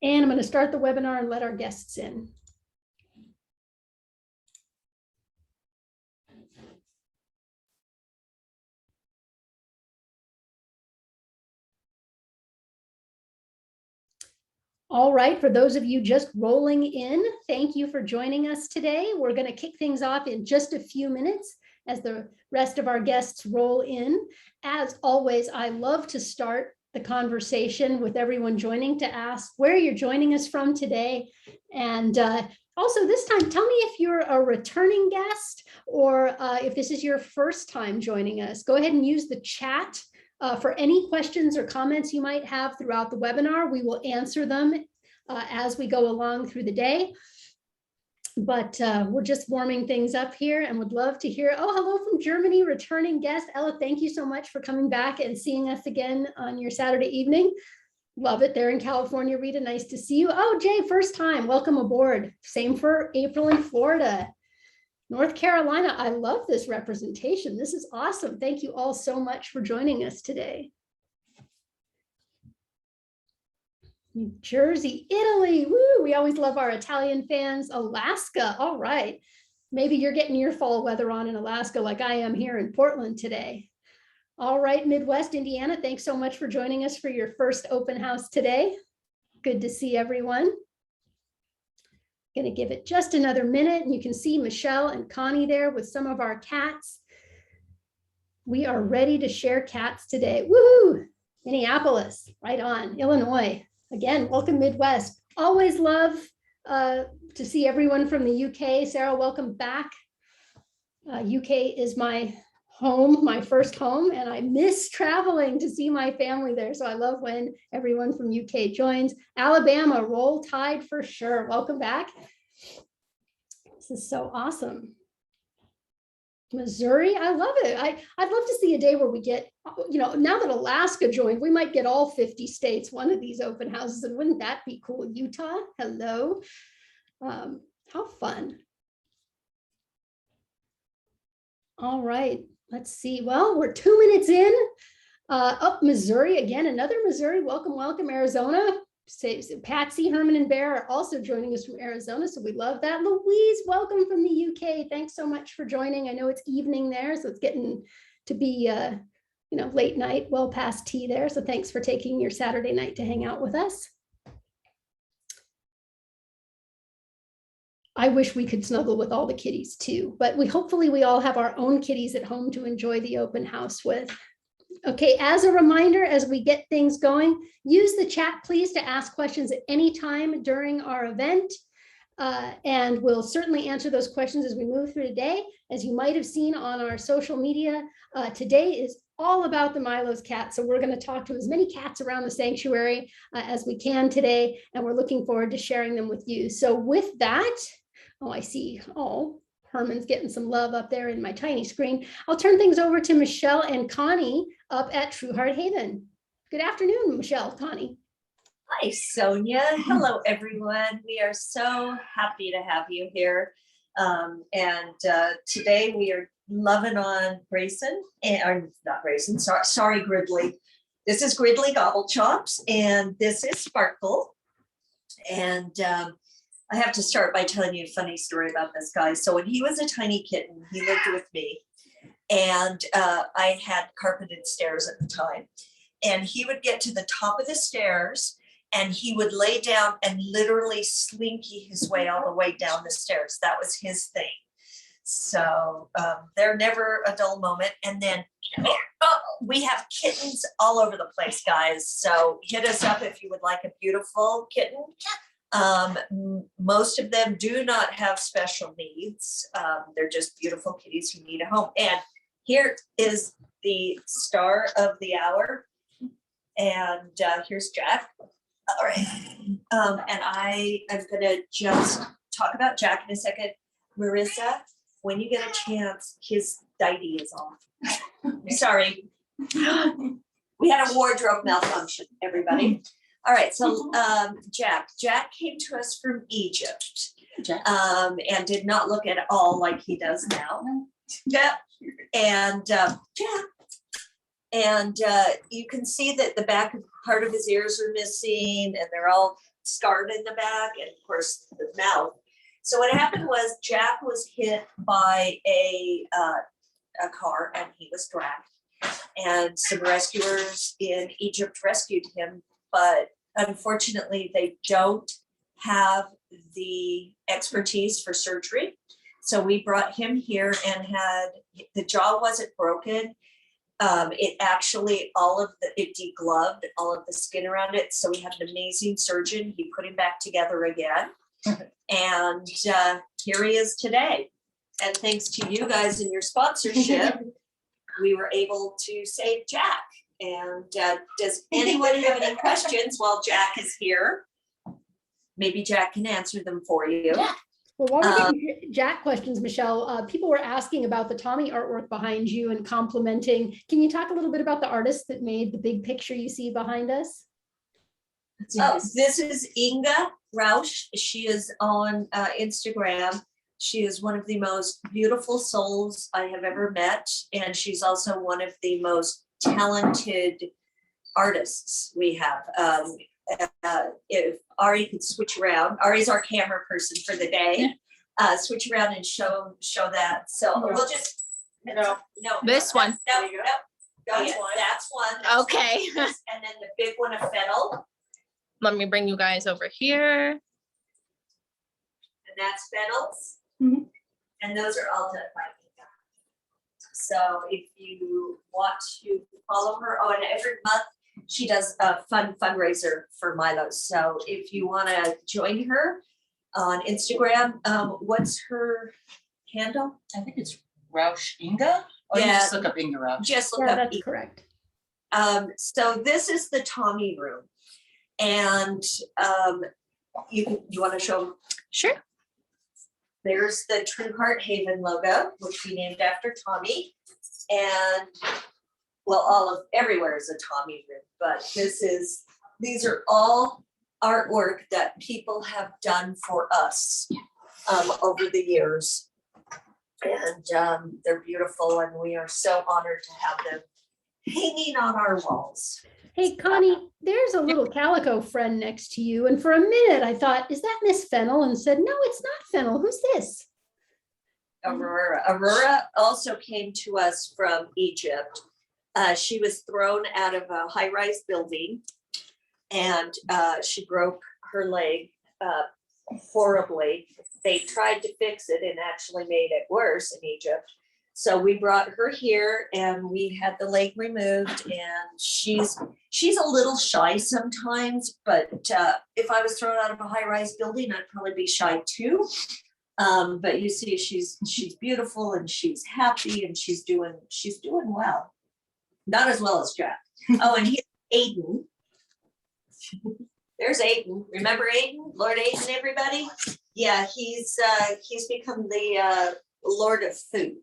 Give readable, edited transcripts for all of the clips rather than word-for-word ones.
And I'm going to start the webinar and let our guests in. All right, for those of you just rolling in, thank you for joining us today. We're going to kick things off in just a few minutes as the rest of our guests roll in. As always, I love to start the conversation with everyone joining to ask where you're joining us from today. And also this time, tell me if you're a returning guest or if this is your first time joining us. Go ahead and use the chat for any questions or comments you might have throughout the webinar. We will answer them as we go along through the day. But we're just warming things up here and would love to hear, oh, hello from Germany, returning guest. Ella, thank you so much for coming back and seeing us again on your Saturday evening. Love it there in California. Rita, nice to see you. Oh, Jay, first time, welcome aboard. Same for April in Florida. North Carolina, I love this representation. This is awesome. Thank you all so much for joining us today. New Jersey, Italy, woo, we always love our Italian fans. Alaska, all right. Maybe you're getting your fall weather on in Alaska like I am here in Portland today. All right, Midwest, Indiana, thanks so much for joining us for your first open house today. Good to see everyone. Going to give it just another minute, and you can see Michelle and Connie there with some of our cats. We are ready to share cats today. Woohoo! Minneapolis, right on. Illinois, again, welcome Midwest. Always love to see everyone from the UK. Sarah, welcome back. UK is my home, my first home, and I miss traveling to see my family there. So I love when everyone from UK joins. Alabama, roll tide for sure. Welcome back. This is so awesome. Missouri, I love it. I'd love to see a day where we get, you know, now that Alaska joined, we might get all 50 states one of these open houses, and wouldn't that be cool? Utah, hello. How fun. All right. Let's see. Well, we're 2 minutes in. Up Missouri again, another Missouri. Welcome, welcome, Arizona. Patsy, Herman, and Bear are also joining us from Arizona, so we love that. Louise, welcome from the UK. Thanks so much for joining. I know it's evening there, so it's getting to be you know, late night, well past tea there. So thanks for taking your Saturday night to hang out with us. I wish we could snuggle with all the kitties too, but hopefully we all have our own kitties at home to enjoy the open house with. Okay, as a reminder, as we get things going, use the chat, please, to ask questions at any time during our event. And we'll certainly answer those questions as we move through today. As you might have seen on our social media, today is all about the Milo's cat. So we're going to talk to as many cats around the sanctuary as we can today, and we're looking forward to sharing them with you. So with that, oh, I see. Oh, Herman's getting some love up there in my tiny screen. I'll turn things over to Michelle and Connie up at True Heart Haven. Good afternoon, Michelle, Connie. Hi, Sonia. Hello, everyone. We are so happy to have you here. Today we are loving on Grayson, or not Grayson, sorry, Gridley. This is Gridley Gobble Chops, and this is Sparkle. And I have to start by telling you a funny story about this guy. So when he was a tiny kitten, he lived with me, and I had carpeted stairs at the time. And he would get to the top of the stairs, and he would lay down and literally slinky his way all the way down the stairs. That was his thing. So they're never a dull moment. And then we have kittens all over the place, guys. So hit us up if you would like a beautiful kitten. Most of them do not have special needs. They're just beautiful kitties who need a home. And here is the star of the hour. And here's Jack. All right. And I am going to just talk about Jack in a second. Marissa, when you get a chance, his diety is off. Sorry. We had a wardrobe malfunction, everybody. All right. So Jack came to us from Egypt and did not look at all like he does now. Yeah. And you can see that the back part of his ears are missing, and they're all scarred in the back, and of course the mouth. So what happened was Jack was hit by a car and he was dragged. And some rescuers in Egypt rescued him, but unfortunately they don't have the expertise for surgery. So we brought him here and the jaw wasn't broken. It actually, it degloved all of the skin around it. So we had an amazing surgeon. He put him back together again. And here he is today. And thanks to you guys and your sponsorship, we were able to save Jack. And does anyone have any questions while Jack is here? Maybe Jack can answer them for you. Yeah. Well, while we're getting Jack questions, Michelle, people were asking about the Tommy artwork behind you and complimenting. Can you talk a little bit about the artist that made the big picture you see behind us? Oh, this is Inga Rausch. She is on Instagram. She is one of the most beautiful souls I have ever met. And she's also one of the most talented artists we have. If Ari could switch around, Ari's our camera person for the day. Switch around and show that. So we'll just no This one. No, that's one. Okay. And then the big one of Fennel. Let me bring you guys over here. And that's Fennel's. Mhm. And those are all done by Inga. So if you want to follow her, and every month she does a fundraiser for Milo. So if you want to join her on Instagram, what's her handle? I think it's Rausch Inga. Or you Yeah. just look up Inga Rausch. Just look Yeah, up that's Inga. correct. So this is the Tommy room. And you want to show them? Sure. There's the True Heart Haven logo, which we named after Tommy. And well, everywhere is a Tommy room, but these are all artwork that people have done for us over the years. And they're beautiful, and we are so honored to have them hanging on our walls. Hey, Connie, there's a little calico friend next to you. And for a minute, I thought, is that Miss Fennel? And said, no, it's not Fennel. Who's this? Aurora. Aurora also came to us from Egypt. She was thrown out of a high-rise building, and she broke her leg horribly. They tried to fix it and actually made it worse in Egypt. So we brought her here and we had the leg removed, and she's a little shy sometimes, but if I was thrown out of a high-rise building, I'd probably be shy too. But you see, she's beautiful and she's happy and she's doing well. Not as well as Jack. Oh, and here's Aiden. There's Aiden. Remember Aiden? Lord Aiden, everybody? Yeah, he's become the Lord of Food.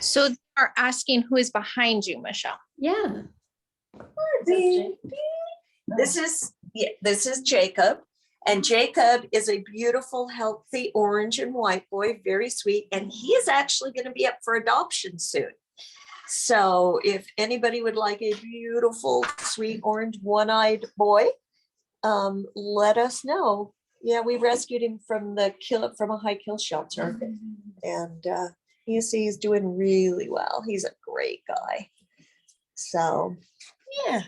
So they are asking who is behind you, Michelle. Yeah. This is Jacob. And Jacob is a beautiful, healthy orange and white boy, very sweet. And he is actually going to be up for adoption soon. So if anybody would like a beautiful, sweet, orange, one-eyed boy, let us know. Yeah, we rescued him from a high kill shelter. And you see he's doing really well. He's a great guy. So, yeah.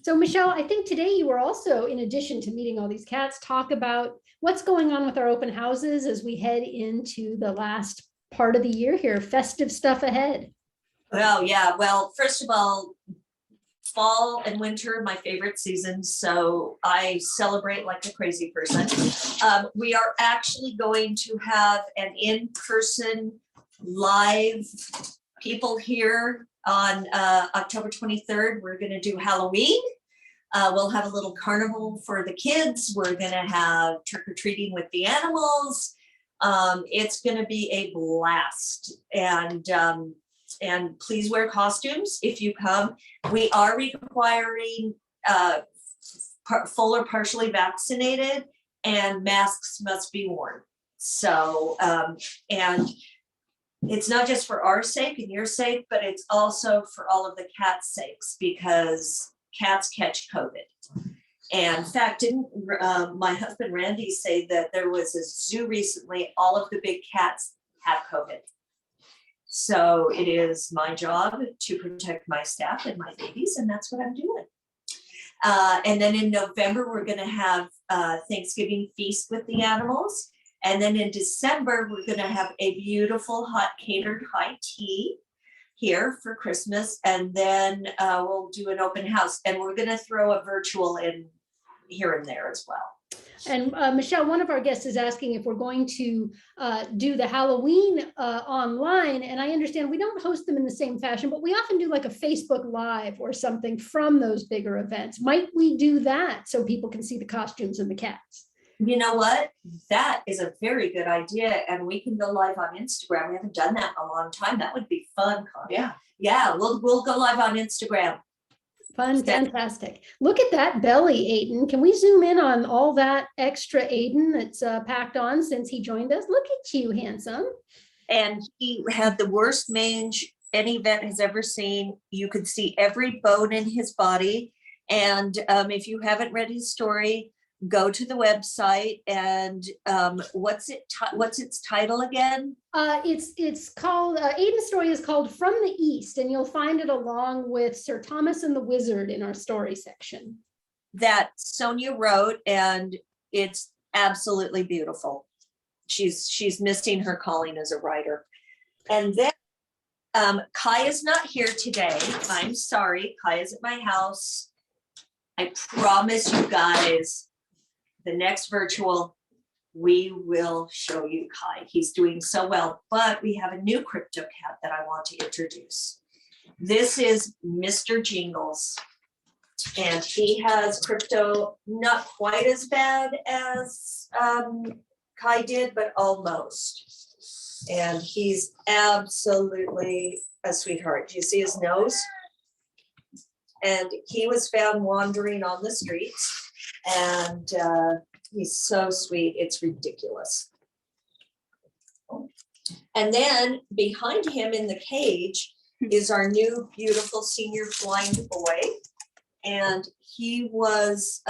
So Michelle, I think today you were also, in addition to meeting all these cats, talk about what's going on with our open houses as we head into the last part of the year here, festive stuff ahead. Oh, yeah. Well, first of all, fall and winter, my favorite seasons. So I celebrate like a crazy person. We are actually going to have an in-person live people here on October 23rd. We're going to do Halloween. We'll have a little carnival for the kids. We're going to have trick-or-treating with the animals. It's going to be a blast. And please wear costumes if you come. We are requiring full or partially vaccinated, and masks must be worn. So, and it's not just for our sake and your sake, but it's also for all of the cats' sakes, because cats catch COVID. And in fact, didn't my husband Randy say that there was a zoo recently, all of the big cats have COVID. So it is my job to protect my staff and my babies, and that's what I'm doing. And then in November, we're gonna have Thanksgiving feast with the animals. And then in December, we're gonna have a beautiful hot catered high tea here for Christmas. And then we'll do an open house, and we're gonna throw a virtual in here and there as well. And Michelle, one of our guests is asking if we're going to do the Halloween online. And I understand we don't host them in the same fashion, but we often do like a Facebook Live or something from those bigger events. Might we do that so people can see the costumes and the cats? You know what? That is a very good idea. And we can go live on Instagram. We haven't done that in a long time. That would be fun, Connie. Yeah. Yeah, we'll go live on Instagram. Fun, fantastic. Look at that belly, Aiden. Can we zoom in on all that extra Aiden that's packed on since he joined us? Look at you, handsome. And he had the worst mange any vet has ever seen. You could see every bone in his body. And if you haven't read his story, go to the website. And what's its title again? It's called Aiden's story is called From the East, and you'll find it along with Sir Thomas and the Wizard in our story section. That Sonia wrote, and it's absolutely beautiful. She's missing her calling as a writer. And then Kai is not here today. I'm sorry. Kai is at my house. I promise you guys, the next virtual, we will show you Kai. He's doing so well, but we have a new crypto cat that I want to introduce. This is Mr. Jingles, and he has crypto not quite as bad as Kai did, but almost. And he's absolutely a sweetheart. Do you see his nose? And he was found wandering on the streets, and he's so sweet, it's ridiculous. And then behind him in the cage is our new beautiful senior blind boy. And he was,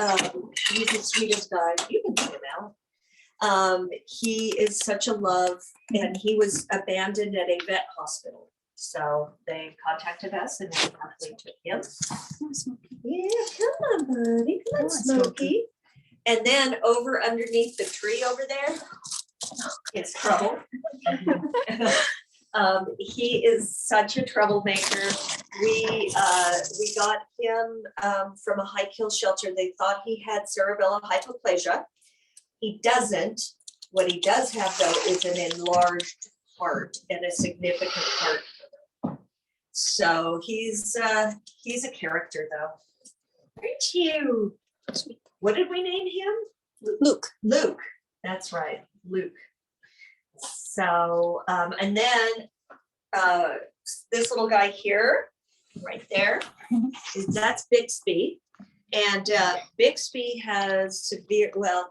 he's the sweetest guy. You can see him out. He is such a love, and he was abandoned at a vet hospital. So they contacted us and we happily took him. Yeah, come on, buddy. Come on, Smokey. And then over underneath the tree over there, it's Trouble. He is such a troublemaker. We got him from a high kill shelter. They thought he had cerebellar hypoplasia. He doesn't. What he does have though is an enlarged heart and a significant heart. So he's a character though. Aren't you? What did we name him? Luke. Luke. That's right, Luke. So and then this little guy here, right there, that's Bixby. And Bixby has severe, well,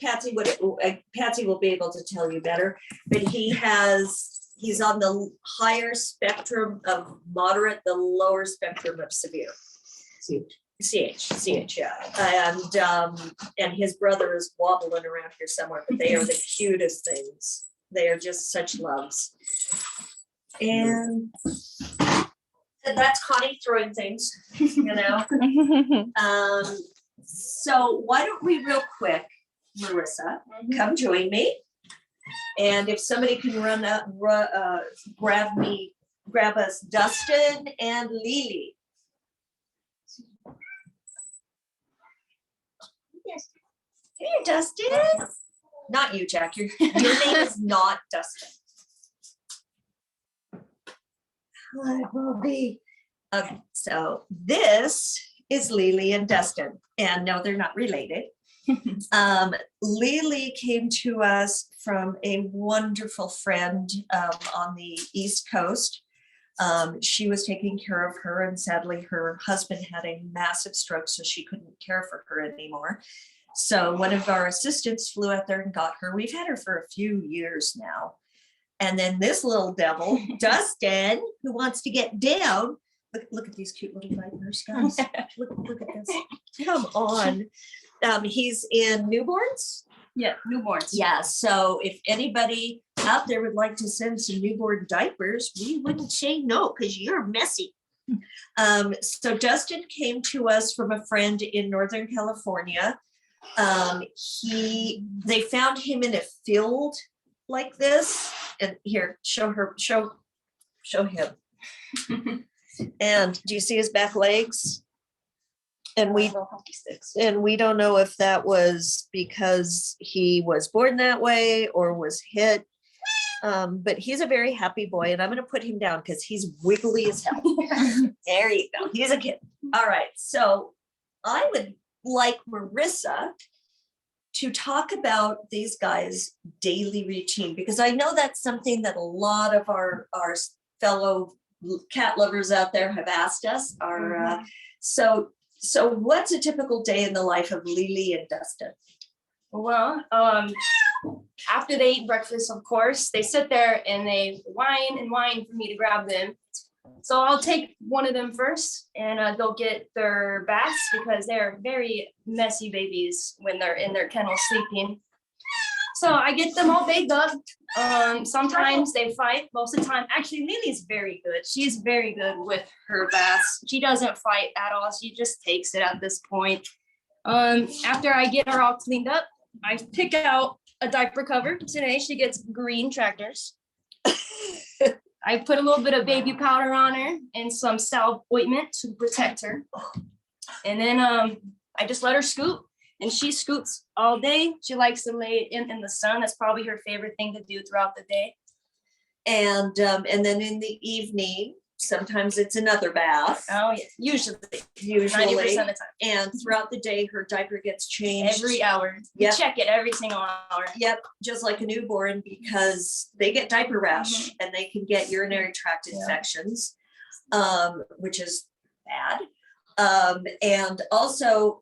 Patsy will be able to tell you better, but he's on the higher spectrum of moderate, the lower spectrum of severe. CH, yeah. And his brother is wobbling around here somewhere, but they are the cutest things. They are just such loves. And that's Connie throwing things, you know. So why don't we real quick, Marissa, come join me. And if somebody can run up, grab us Dustin and Lily. Hey, Dustin. Not you, Jack. Your name is not Dustin. I will be. Okay, so this is Lily and Dustin. And no, they're not related. Lily came to us from a wonderful friend on the East Coast. She was taking care of her, and sadly her husband had a massive stroke, so she couldn't care for her anymore. So one of our assistants flew out there and got her. We've had her for a few years now. And then this little devil, Dustin, who wants to get down, Look at these cute little diapers, guys. Look at this. Come on. He's in newborns. Yeah, newborns. Yeah, so if anybody out there would like to send some newborn diapers, we wouldn't say no because you're messy. So Dustin came to us from a friend in Northern California. They found him in a field like this, and here, show him. And do you see his back legs? And we don't know if that was because he was born that way or was hit. But he's a very happy boy, and I'm going to put him down because he's wiggly as hell. There you go. He's a kid. All right. So I would like Marissa to talk about these guys' daily routine, because I know that's something that a lot of our fellow cat lovers out there have asked us. So what's a typical day in the life of Lily and Dustin? Well, after they eat breakfast, of course, they sit there and they whine and whine for me to grab them. So I'll take one of them first, and they'll get their baths because they're very messy babies when they're in their kennel sleeping. So I get them all bathed up. Sometimes they fight. Most of the time, actually, Lily's very good. She's very good with her baths. She doesn't fight at all. She just takes it at this point. After I get her all cleaned up, I pick out a diaper cover. Today she gets green tractors. I put a little bit of baby powder on her and some salve ointment to protect her. And then I just let her scoot, and she scoots all day. She likes to lay in the sun. That's probably her favorite thing to do throughout the day. And then in the evening, sometimes it's another bath. Oh yeah, usually 90% 90%. of the time. And throughout the day, her diaper gets changed. Every hour. We Yep. check it every single hour. Yep, just like a newborn, because they get diaper rash and they can get urinary tract infections, which is bad. And also,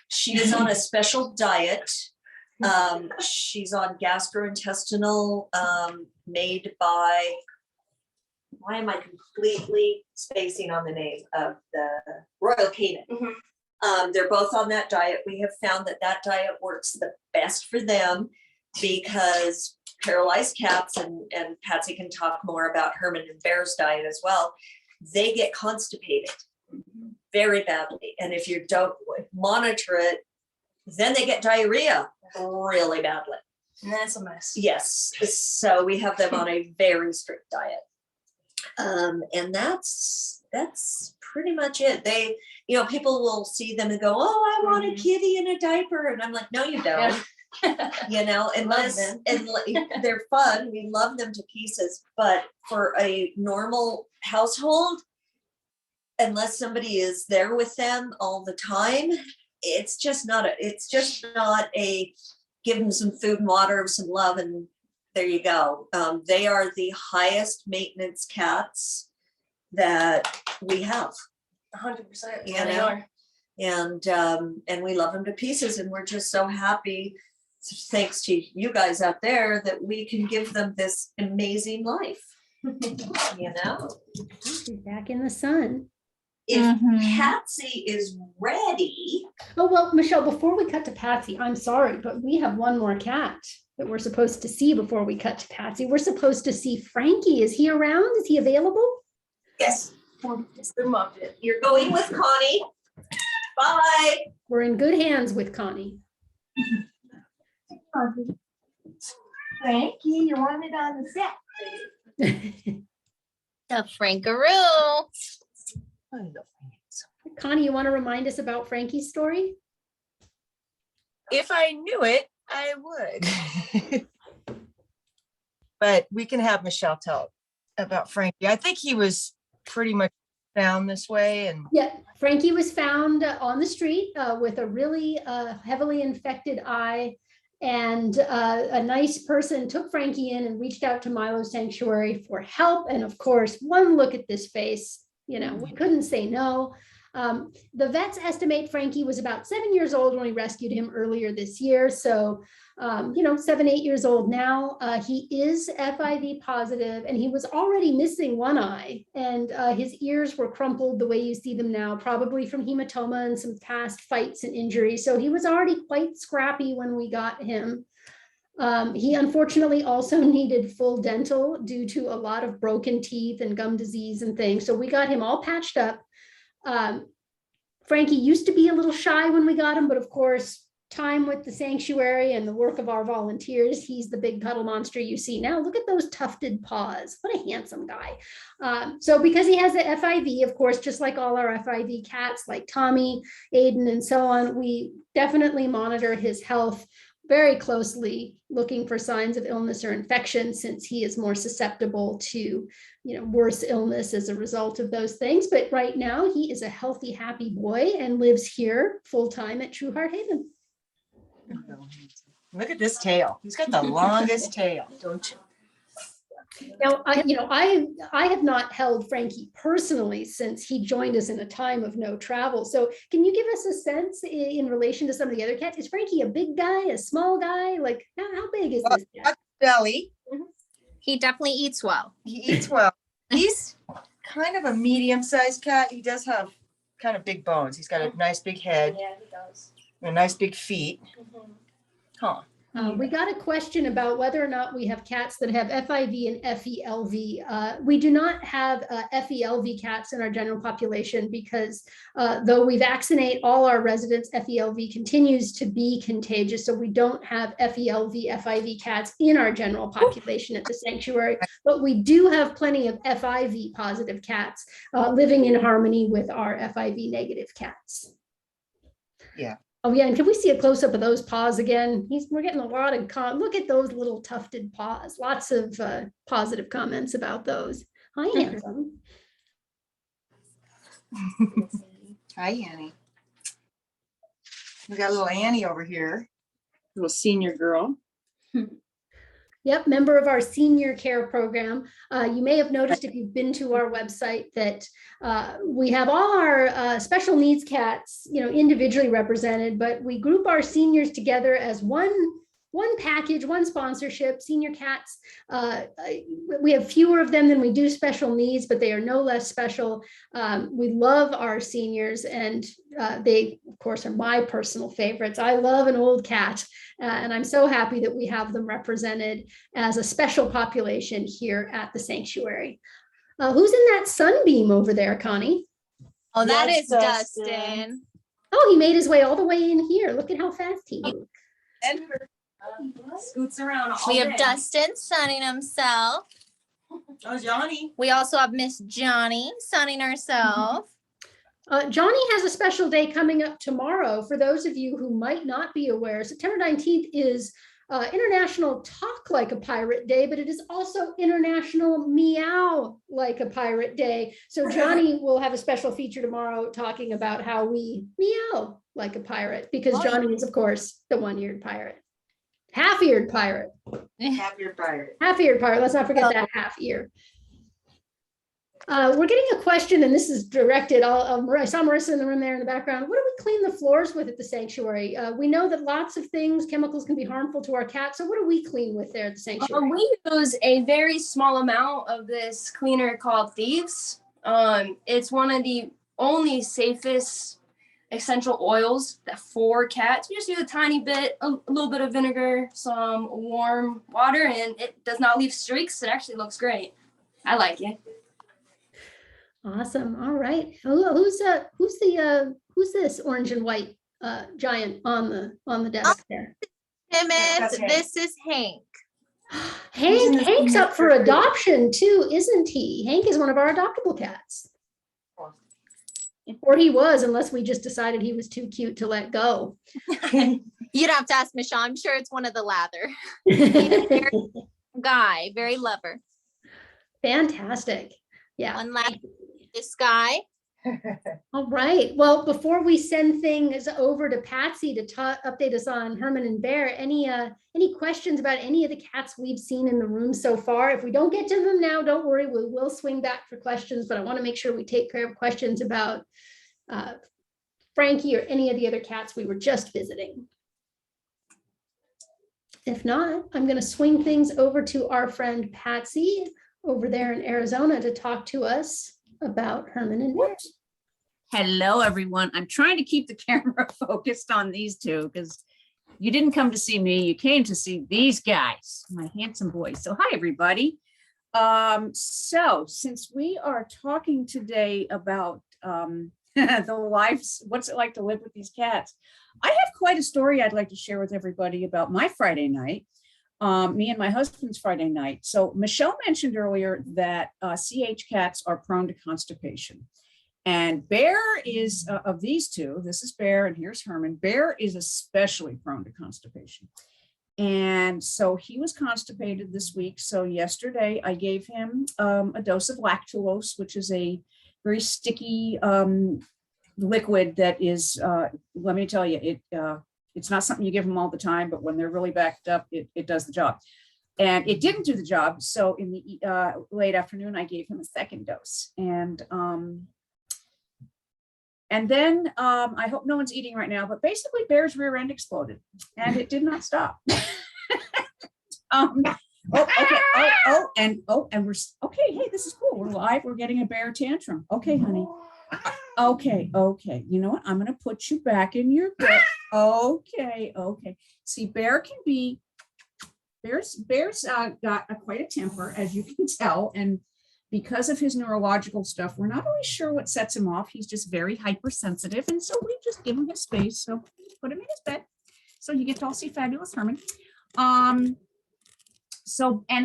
she is on a special diet. She's on gastrointestinal, made by, why am I completely spacing on the name of the Royal Canin? They're both on that diet. We have found that diet works the best for them because paralyzed cats, and Patsy can talk more about Herman and Bear's diet as well, they get constipated very badly. And if you don't monitor it, then they get diarrhea really badly. And that's a mess. Yes, so we have them on a very strict diet. And that's pretty much it. They, people will see them and go, oh, I want a kitty in a diaper. And I'm like, no, you don't. Unless they're fun. We love them to pieces. But for a normal household, unless somebody is there with them all the time, it's just not a give them some food and water, some love, and there you go. They are the highest maintenance cats that we have. 100%. And we love them to pieces, and we're just so happy, thanks to you guys out there, that we can give them this amazing life. She's back in the sun. If Patsy is ready. Oh, well, Michelle, before we cut to Patsy, I'm sorry, but we have one more cat that we're supposed to see before we cut to Patsy. We're supposed to see Frankie. Is he around? Is he available? Yes. It's the Muppet. You're going with Connie. Bye. We're in good hands with Connie. Frankie, you want it on the set? The Frankaroo. Connie, you want to remind us about Frankie's story? If I knew it, I would. But we can have Michelle tell about Frankie. I think he was pretty much found this way. And Yeah, Frankie was found on the street with a really heavily infected eye. And a nice person took Frankie in and reached out to Milo Sanctuary for help. And of course, one look at this face, we couldn't say no. The vets estimate Frankie was about 7 years old when we rescued him earlier this year. So, 7, 8 years old now. He is FIV positive, and he was already missing one eye, and his ears were crumpled the way you see them now, probably from hematoma and some past fights and injuries. So he was already quite scrappy when we got him. He unfortunately also needed full dental due to a lot of broken teeth and gum disease and things. So we got him all patched up. Frankie used to be a little shy when we got him, but of course, time with the sanctuary and the work of our volunteers, he's the big cuddle monster you see now. Look at those tufted paws. What a handsome guy. So because he has the FIV, of course, just like all our FIV cats, like Tommy, Aiden, and so on, we definitely monitor his health very closely, looking for signs of illness or infection, since he is more susceptible to, worse illness as a result of those things. But right now, he is a healthy, happy boy and lives here full-time at True Heart Haven. Look at this tail. He's got the longest tail, don't you? Now, I have not held Frankie personally since he joined us in a time of no travel. So can you give us a sense in relation to some of the other cats? Is Frankie a big guy, a small guy? Like, how big is this cat? Belly. He definitely eats well. He eats well. He's kind of a medium-sized cat. He does have kind of big bones. He's got a nice big head Yeah, he does. and nice big feet. Huh. We got a question about whether or not we have cats that have FIV and FELV. We do not have FELV cats in our general population because though we vaccinate all our residents, FELV continues to be contagious. So we don't have FELV, FIV cats in our general population at the sanctuary, but we do have plenty of FIV positive cats living in harmony with our FIV negative cats. Yeah. Oh yeah, and can we see a close-up of those paws again? We're getting a lot of look at those little tufted paws. Lots of positive comments about those. Hi, handsome. Hi, Annie. We got little Annie over here. Little senior girl. Yep, member of our senior care program. You may have noticed if you've been to our website that we have all our special needs cats, individually represented, but we group our seniors together as one package, one sponsorship. Senior cats, we have fewer of them than we do special needs, but they are no less special. We love our seniors, and they, of course, are my personal favorites. I love an old cat, and I'm so happy that we have them represented as a special population here at the sanctuary. Who's in that sunbeam over there, Connie? Oh, that Yes, is Dustin. Dustin. Oh, he made his way all the way in here. Look at how fast he moved. And scoots around all We have day. Dustin sunning himself. Oh, Johnny. We also have Miss Johnny sunning herself. Johnny has a special day coming up tomorrow. For those of you who might not be aware, September 19th is International Talk Like a Pirate Day, but it is also International Meow Like a Pirate Day. So Johnny will have a special feature tomorrow talking about how we meow like a pirate, because Johnny is, of course, the one-eared pirate. Half-eared pirate. Happier pirate. Half-eared pirate. Let's not forget that half ear. We're getting a question, and this is directed. I saw Marissa in the room there in the background. What do we clean the floors with at the sanctuary? We know that lots of chemicals can be harmful to our cats. So what do we clean with there at the sanctuary? We use a very small amount of this cleaner called Thieves. It's one of the only safest essential oils for cats. We just use a tiny bit, a little bit of vinegar, some warm water, and it does not leave streaks. It actually looks great. I like it. Awesome. All right. Who's this orange and white giant on the desk there? Timothy, this is Hank. Hank's up for adoption too, isn't he? Hank is one of our adoptable cats. Or he was, unless we just decided he was too cute to let go. You'd have to ask Michelle. I'm sure it's one of the lather. Very guy, very lover. Fantastic. Yeah. One last, this guy. All right. Well, before we send things over to Patsy to update us on Herman and Bear, any questions about any of the cats we've seen in the room so far? If we don't get to them now, don't worry. We will swing back for questions, but I want to make sure we take care of questions about Frankie or any of the other cats we were just visiting. If not, I'm going to swing things over to our friend Patsy over there in Arizona to talk to us about Herman and Bear. Hello, everyone. I'm trying to keep the camera focused on these two because you didn't come to see me. You came to see these guys, my handsome boys. So hi, everybody. So since we are talking today about the lives, what's it like to live with these cats? I have quite a story I'd like to share with everybody about my Friday night, me and my husband's Friday night. So Michelle mentioned earlier that CH cats are prone to constipation. And Bear is, of these two, this is Bear and here's Herman. Bear is especially prone to constipation. And so he was constipated this week. So yesterday I gave him a dose of lactulose, which is a very sticky liquid that is, let me tell you, it's not something you give them all the time, but when they're really backed up, it does the job. And it didn't do the job. So in the late afternoon, I gave him a second dose. And then I hope no one's eating right now, but basically Bear's rear end exploded and it did not stop. And we're okay. Hey, this is cool. We're live. We're getting a Bear tantrum. Okay, honey. Okay. You know what? I'm going to put you back in your bed. Okay. See, Bear's got quite a temper, as you can tell. And because of his neurological stuff, we're not always sure what sets him off. He's just very hypersensitive. And so we just give him his space. So put him in his bed. So you get to all see fabulous Herman. And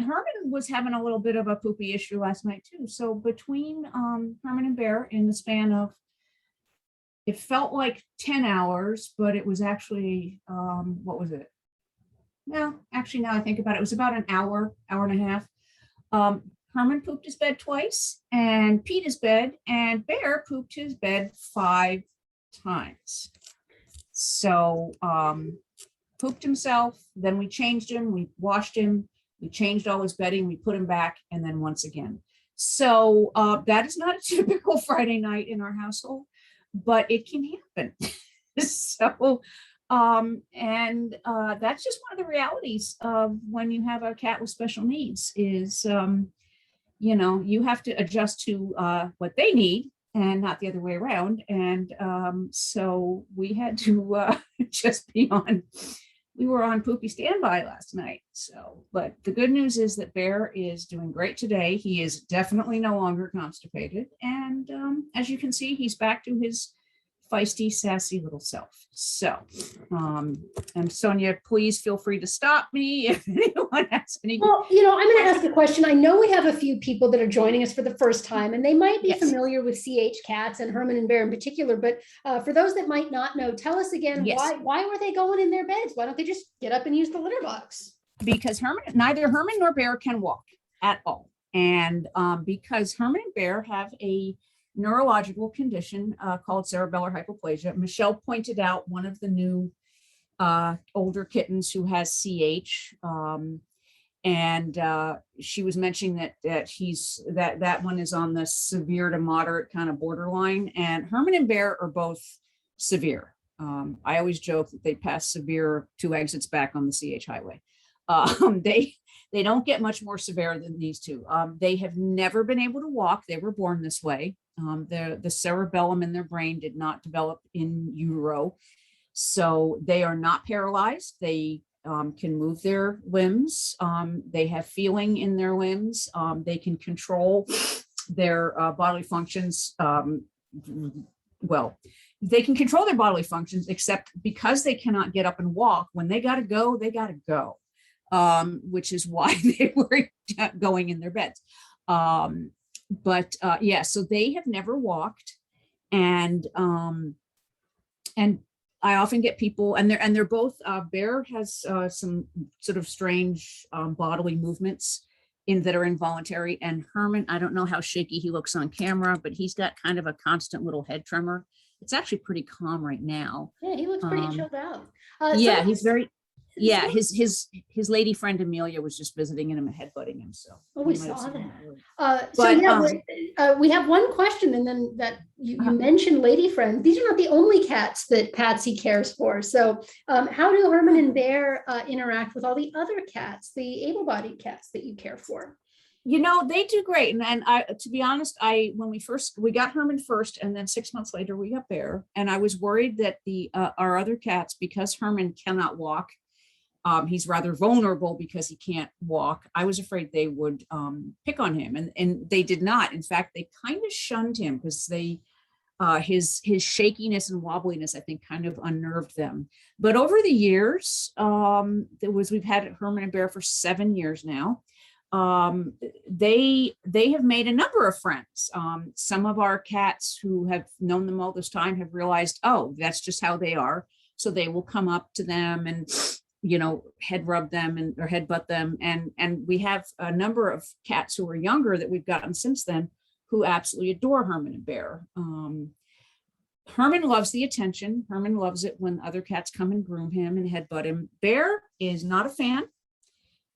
Herman was having a little bit of a poopy issue last night too. So between Herman and Bear, in the span of, it felt like 10 hours, but it was actually, what was it? No, actually, now I think about it, it was about an hour and a half. Herman pooped his bed twice and peed his bed, and Bear pooped his bed 5 times. So pooped himself, then we changed him, we washed him, we changed all his bedding, we put him back, and then once again. So that is not a typical Friday night in our household, but it can happen. So that's just one of the realities of when you have a cat with special needs is, you have to adjust to what they need and not the other way around. And so we had to just we were on poopy standby last night. So, but the good news is that Bear is doing great today. He is definitely no longer constipated. And as you can see, he's back to his feisty, sassy little self. So, and Sonia, please feel free to stop me if anyone has any. Well, I'm going to ask a question. I know we have a few people that are joining us for the first time, and they might be familiar with CH cats and Herman and Bear in particular. But for those that might not know, tell us again, why were they going in their beds? Why don't they just get up and use the litter box? Because neither Herman nor Bear can walk at all. And because Herman and Bear have a neurological condition called cerebellar hypoplasia. Michelle pointed out one of the new older kittens who has CH, and she was mentioning that one is on the severe to moderate kind of borderline, and Herman and Bear are both severe. I always joke that they pass severe 2 exits back on the CH highway. They don't get much more severe than these two. They have never been able to walk. They were born this way. The cerebellum in their brain did not develop in utero. So they are not paralyzed. They can move their limbs. They have feeling in their limbs. They can control their bodily functions. They can control their bodily functions, except because they cannot get up and walk, when they got to go, they got to go, which is why they were going in their beds. So they have never walked, and I often get people, and they're both. Bear has some sort of strange bodily movements that are involuntary, and Herman, I don't know how shaky he looks on camera, but he's got kind of a constant little head tremor. It's actually pretty calm right now. Yeah, he looks pretty chilled out. He's very. Yeah, his lady friend Amelia was just visiting him and headbutting him, so. Oh, we you might have saw seen that. earlier. So But, yeah, we have one question, and then that you Uh-huh. mentioned lady friends. These are not the only cats that Patsy cares for. So how do Herman and Bear interact with all the other cats, the able-bodied cats that you care for? You know, they do great. And I, to be honest, when we got Herman first, and then 6 months later we got Bear, and I was worried that our other cats, because Herman cannot walk, he's rather vulnerable because he can't walk. I was afraid they would pick on him, and they did not. In fact, they kind of shunned him because his shakiness and wobbliness, I think, kind of unnerved them. But over the years, we've had Herman and Bear for 7 years now. They have made a number of friends. Some of our cats who have known them all this time have realized, oh, that's just how they are. So they will come up to them and, head rub them or headbutt them. And we have a number of cats who are younger that we've gotten since then who absolutely adore Herman and Bear. Herman loves the attention. Herman loves it when other cats come and groom him and headbutt him. Bear is not a fan.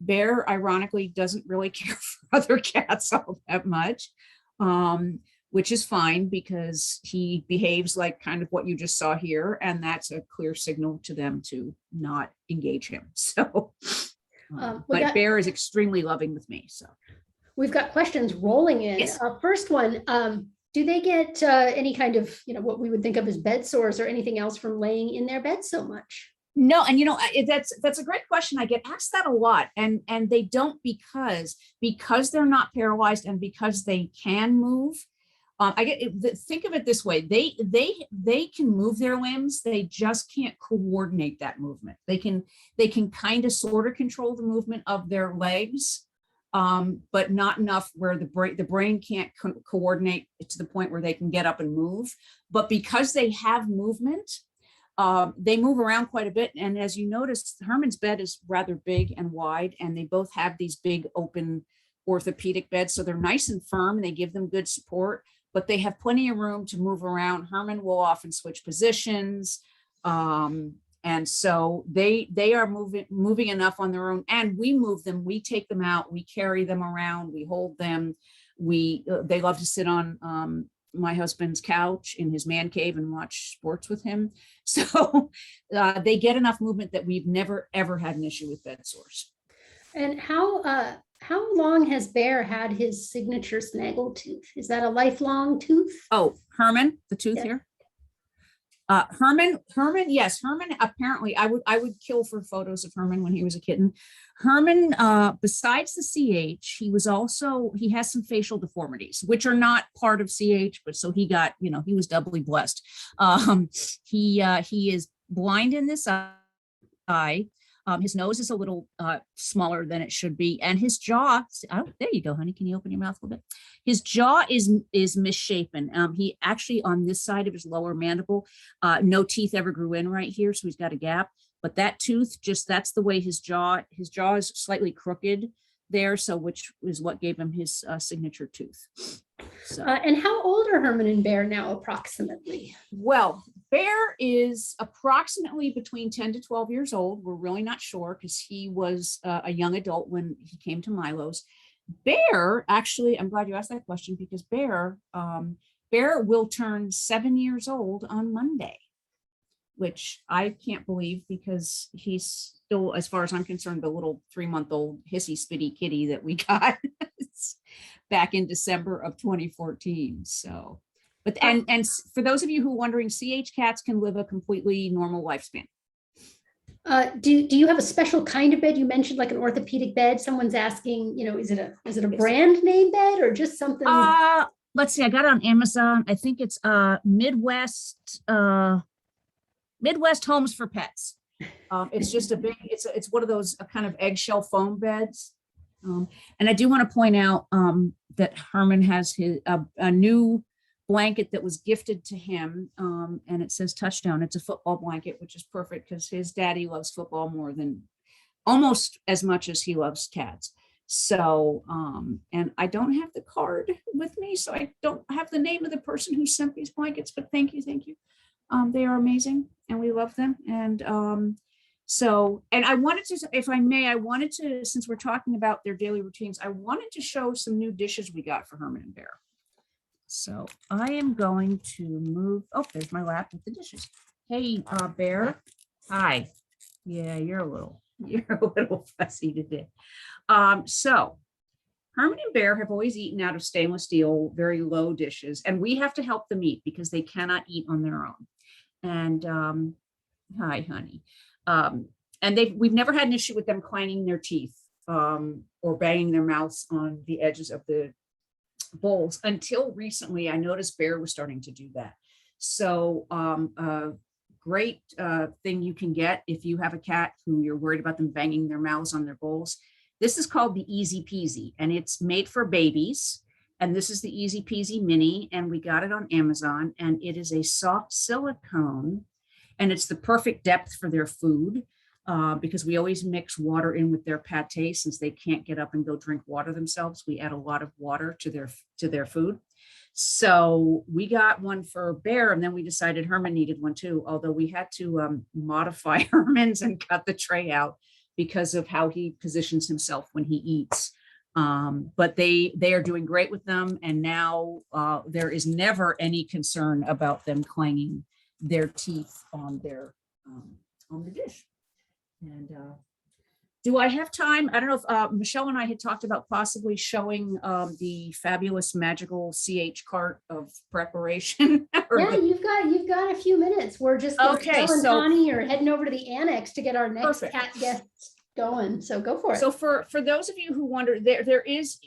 Bear, ironically, doesn't really care for other cats all that much, which is fine because he behaves like kind of what you just saw here. And that's a clear signal to them to not engage him. So, but Bear is extremely loving with me. So we've got questions rolling in. Yes. First one, do they get any kind of, what we would think of as bed sores or anything else from laying in their bed so much? No, and that's a great question. I get asked that a lot, and they don't because they're not paralyzed and because they can move. Think of it this way: they can move their limbs, they just can't coordinate that movement. They can kind of sort of control the movement of their legs, but not enough where the brain can't coordinate to the point where they can get up and move. But because they have movement, they move around quite a bit. And as you notice, Herman's bed is rather big and wide, and they both have these big open orthopedic beds. So they're nice and firm and they give them good support, but they have plenty of room to move around. Herman will often switch positions. And so they are moving enough on their own, and we move them, we take them out, we carry them around, we hold them. They love to sit on my husband's couch in his man cave and watch sports with him. So they get enough movement that we've never, ever had an issue with bed sores. And how long has Bear had his signature snaggle tooth? Is that a lifelong tooth? Oh, Herman, the tooth Yeah. here. Herman, yes, Herman, apparently I would kill for photos of Herman when he was a kitten. Herman, besides the CH, he has some facial deformities, which are not part of CH, but so he got, he was doubly blessed. He is blind in this eye. His nose is a little smaller than it should be, and his jaw. Oh, there you go, honey. Can you open your mouth a little bit? His jaw is misshapen. He actually, on this side of his lower mandible, no teeth ever grew in right here, so he's got a gap. But that tooth, that's the way his jaw is slightly crooked there, so which is what gave him his signature tooth. So. And how old are Herman and Bear now, approximately? Well, Bear is approximately between 10 to 12 years old. We're really not sure because he was a young adult when he came to Milo's. Bear, actually, I'm glad you asked that question because Bear will turn 7 years old on Monday, which I can't believe because he's still, as far as I'm concerned, the little 3-month-old hissy spitty kitty that we got back in December of 2014. So, but and for those of you who are wondering, CH cats can live a completely normal lifespan. Do you have a special kind of bed? You mentioned like an orthopedic bed. Someone's asking, is it a brand name bed or just something? Let's see. I got it on Amazon. I think it's Midwest Homes for Pets. It's just it's one of those kind of eggshell foam beds. And I do want to point out that Herman has a new blanket that was gifted to him, and it says touchdown. It's a football blanket, which is perfect because his daddy loves football more than almost as much as he loves cats. So, and I don't have the card with me, so I don't have the name of the person who sent these blankets, but thank you. They are amazing and we love them. And So, and I wanted to, if I may, I wanted to, since we're talking about their daily routines, I wanted to show some new dishes we got for Herman and Bear. So I am going to move, oh, there's my lap with the dishes. Hey, Bear. Hi. Yeah, you're a little fussy today. So Herman and Bear have always eaten out of stainless steel, very low dishes, and we have to help them eat because they cannot eat on their own. And hi, honey. And we've never had an issue with them clanging their teeth or banging their mouths on the edges of the bowls until recently. I noticed Bear was starting to do that. So great thing you can get if you have a cat who you're worried about them banging their mouths on their bowls. This is called the Easy Peasy, and it's made for babies. And this is the Easy Peasy Mini, and we got it on Amazon, and it is a soft silicone, and it's the perfect depth for their food because we always mix water in with their pate since they can't get up and go drink water themselves. We add a lot of water to their food. So we got one for Bear, and then we decided Herman needed one too, although we had to modify Herman's and cut the tray out because of how he positions himself when he eats. But they are doing great with them. And now there is never any concern about them clanging their teeth on the dish. And do I have time? I don't know if Michelle and I had talked about possibly showing the fabulous magical CH cart of preparation. Yeah, you've got a few minutes. We're just Okay, Michelle and so- Connie are heading over to the annex to get our next Perfect. cat guests going. So go for it. So for those of you who wonder, there is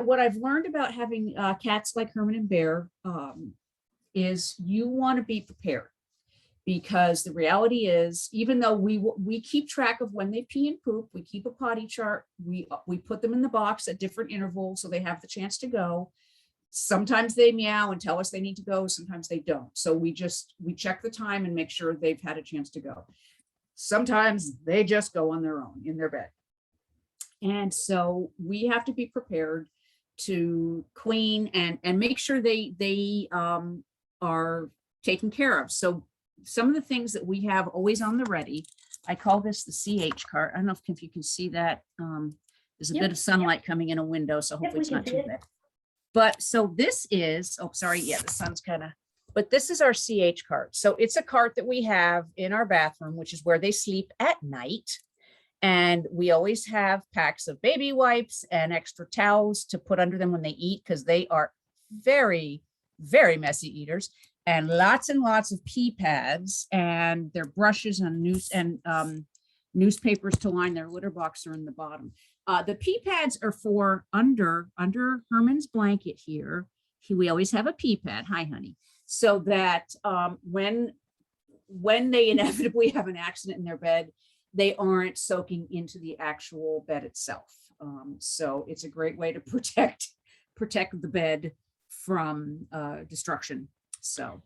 what I've learned about having cats like Herman and Bear is you want to be prepared, because the reality is, even though we keep track of when they pee and poop, we keep a potty chart, we put them in the box at different intervals so they have the chance to go. Sometimes they meow and tell us they need to go, sometimes they don't. So we check the time and make sure they've had a chance to go. Sometimes they just go on their own in their bed. And so we have to be prepared to clean and make sure they are taken care of. So some of the things that we have always on the ready, I call this the CH cart. I don't know if you can see that. There's a Yep, bit of sunlight coming in a window, so hopefully we it's can not see too it. bad. But so this is, oh, sorry. Yeah, the sun's kind of, but this is our CH cart. So it's a cart that we have in our bathroom, which is where they sleep at night. And we always have packs of baby wipes and extra towels to put under them when they eat, because they are very, very messy eaters, and lots of pee pads, and their brushes and newspapers to line their litter box are in the bottom. The pee pads are for under Herman's blanket here. We always have a pee pad. Hi, honey. So that when they inevitably have an accident in their bed, they aren't soaking into the actual bed itself. So it's a great way to protect the bed from destruction. So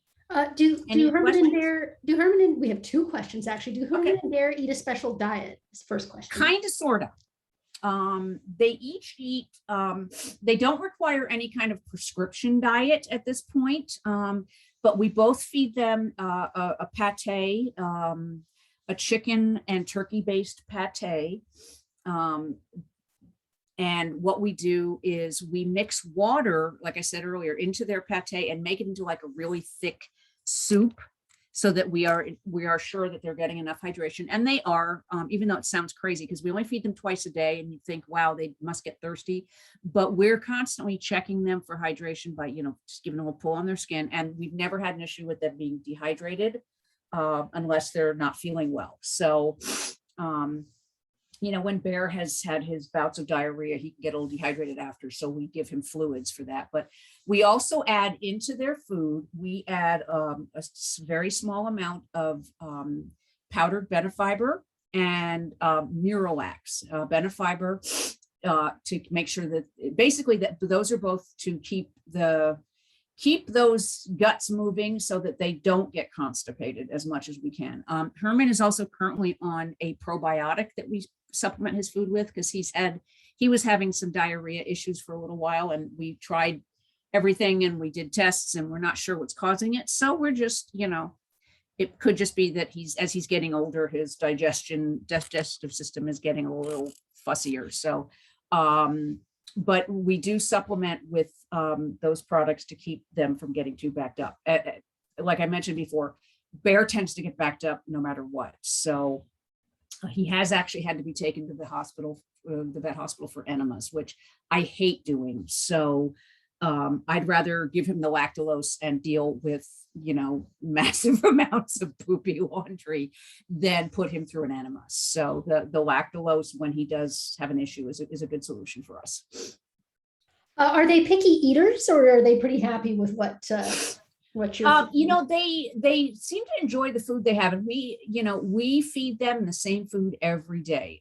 Do Any Herman and questions? we have two questions actually. Do Herman and Bear eat a special diet? Is the first question. kind of, sort of. They each eat, they don't require any kind of prescription diet at this point, but we both feed them a pate, a chicken and turkey based pate. And what we do is we mix water, like I said earlier, into their pate and make it into like a really thick soup, so that we are sure that they're getting enough hydration. And they are, even though it sounds crazy, because we only feed them twice a day and you think, wow, they must get thirsty. But we're constantly checking them for hydration by, just giving them a pull on their skin. And we've never had an issue with them being dehydrated unless they're not feeling well. So, when Bear has had his bouts of diarrhea, he can get a little dehydrated after. So we give him fluids for that. But we also add into their food, we add a very small amount of powdered benefiber and Miralax. Benefiber to make sure that basically that those are both to keep those guts moving so that they don't get constipated as much as we can. Herman is also currently on a probiotic that we supplement his food with, because he was having some diarrhea issues for a little while, and we tried everything and we did tests and we're not sure what's causing it. So we're just, it could just be that as he's getting older, his digestive system is getting a little fussier. So, but we do supplement with those products to keep them from getting too backed up. Like I mentioned before, Bear tends to get backed up no matter what. So he has actually had to be taken to the hospital, the vet hospital, for enemas, which I hate doing. So I'd rather give him the lactulose and deal with, massive amounts of poopy laundry than put him through an enema. So the lactulose, when he does have an issue, is a good solution for us. Are they picky eaters, or are they pretty happy with what you're They seem to enjoy the food they have, and we feed them the same food every day,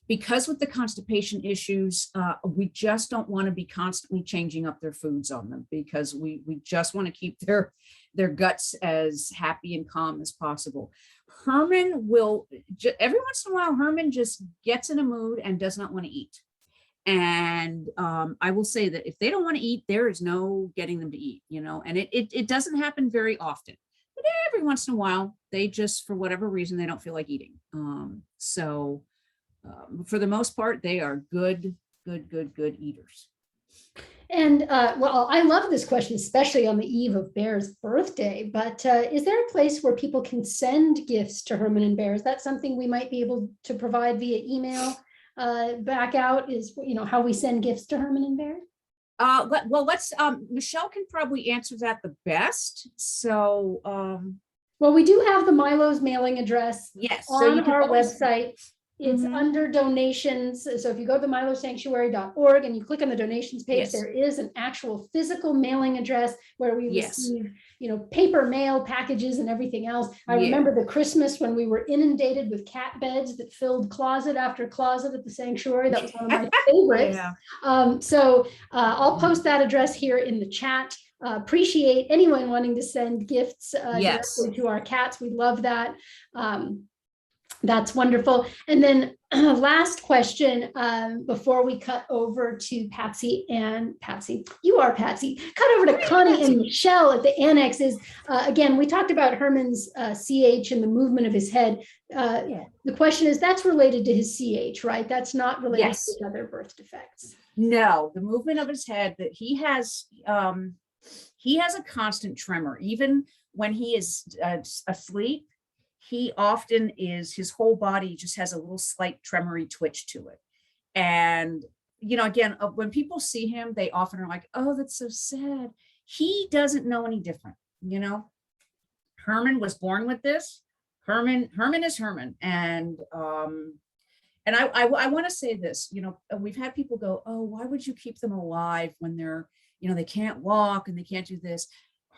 because with the constipation issues, we just don't want to be constantly changing up their foods on them, because we just want to keep their guts as happy and calm as possible. Herman will, every once in a while, Herman just gets in a mood and does not want to eat. And I will say that if they don't want to eat, there is no getting them to eat, and it doesn't happen very often, but every once in a while, they just, for whatever reason, they don't feel like eating. For the most part, they are good eaters. And well, I love this question, especially on the eve of Bear's birthday, but is there a place where people can send gifts to Herman and Bear? Is that something we might be able to provide via email back out, is, how we send gifts to Herman and Bear? Let's, Michelle can probably answer that the best. So, well, we do have the Milo's mailing address yes, on so you can our always, website. It's under donations. So if you go to milosanctuary.org and you click on the donations page, Yes. there is an actual physical mailing address where we Yes. receive, paper mail packages and everything else. I Yeah. remember the Christmas when we were inundated with cat beds that filled closet after closet at the sanctuary. That was one of my favorites. Yeah. I'll post that address here in the chat. Appreciate anyone wanting to send gifts Yes. directly to our cats. We love that. That's wonderful. And then last question before we cut over to Patsy, you are Patsy, cut over to Connie and Michelle at the annex is, again, we talked about Herman's CH and the movement of his head. The question is, that's related to his CH, right? That's not related Yes. to his other birth defects. No, the movement of his head, that he has a constant tremor, even when he is asleep. He often his whole body just has a little slight tremory twitch to it. And, again, when people see him, they often are like, oh, that's so sad. He doesn't know any different, Herman was born with this. Herman is Herman. And I want to say this, we've had people go, oh, why would you keep them alive when they're, they can't walk and they can't do this.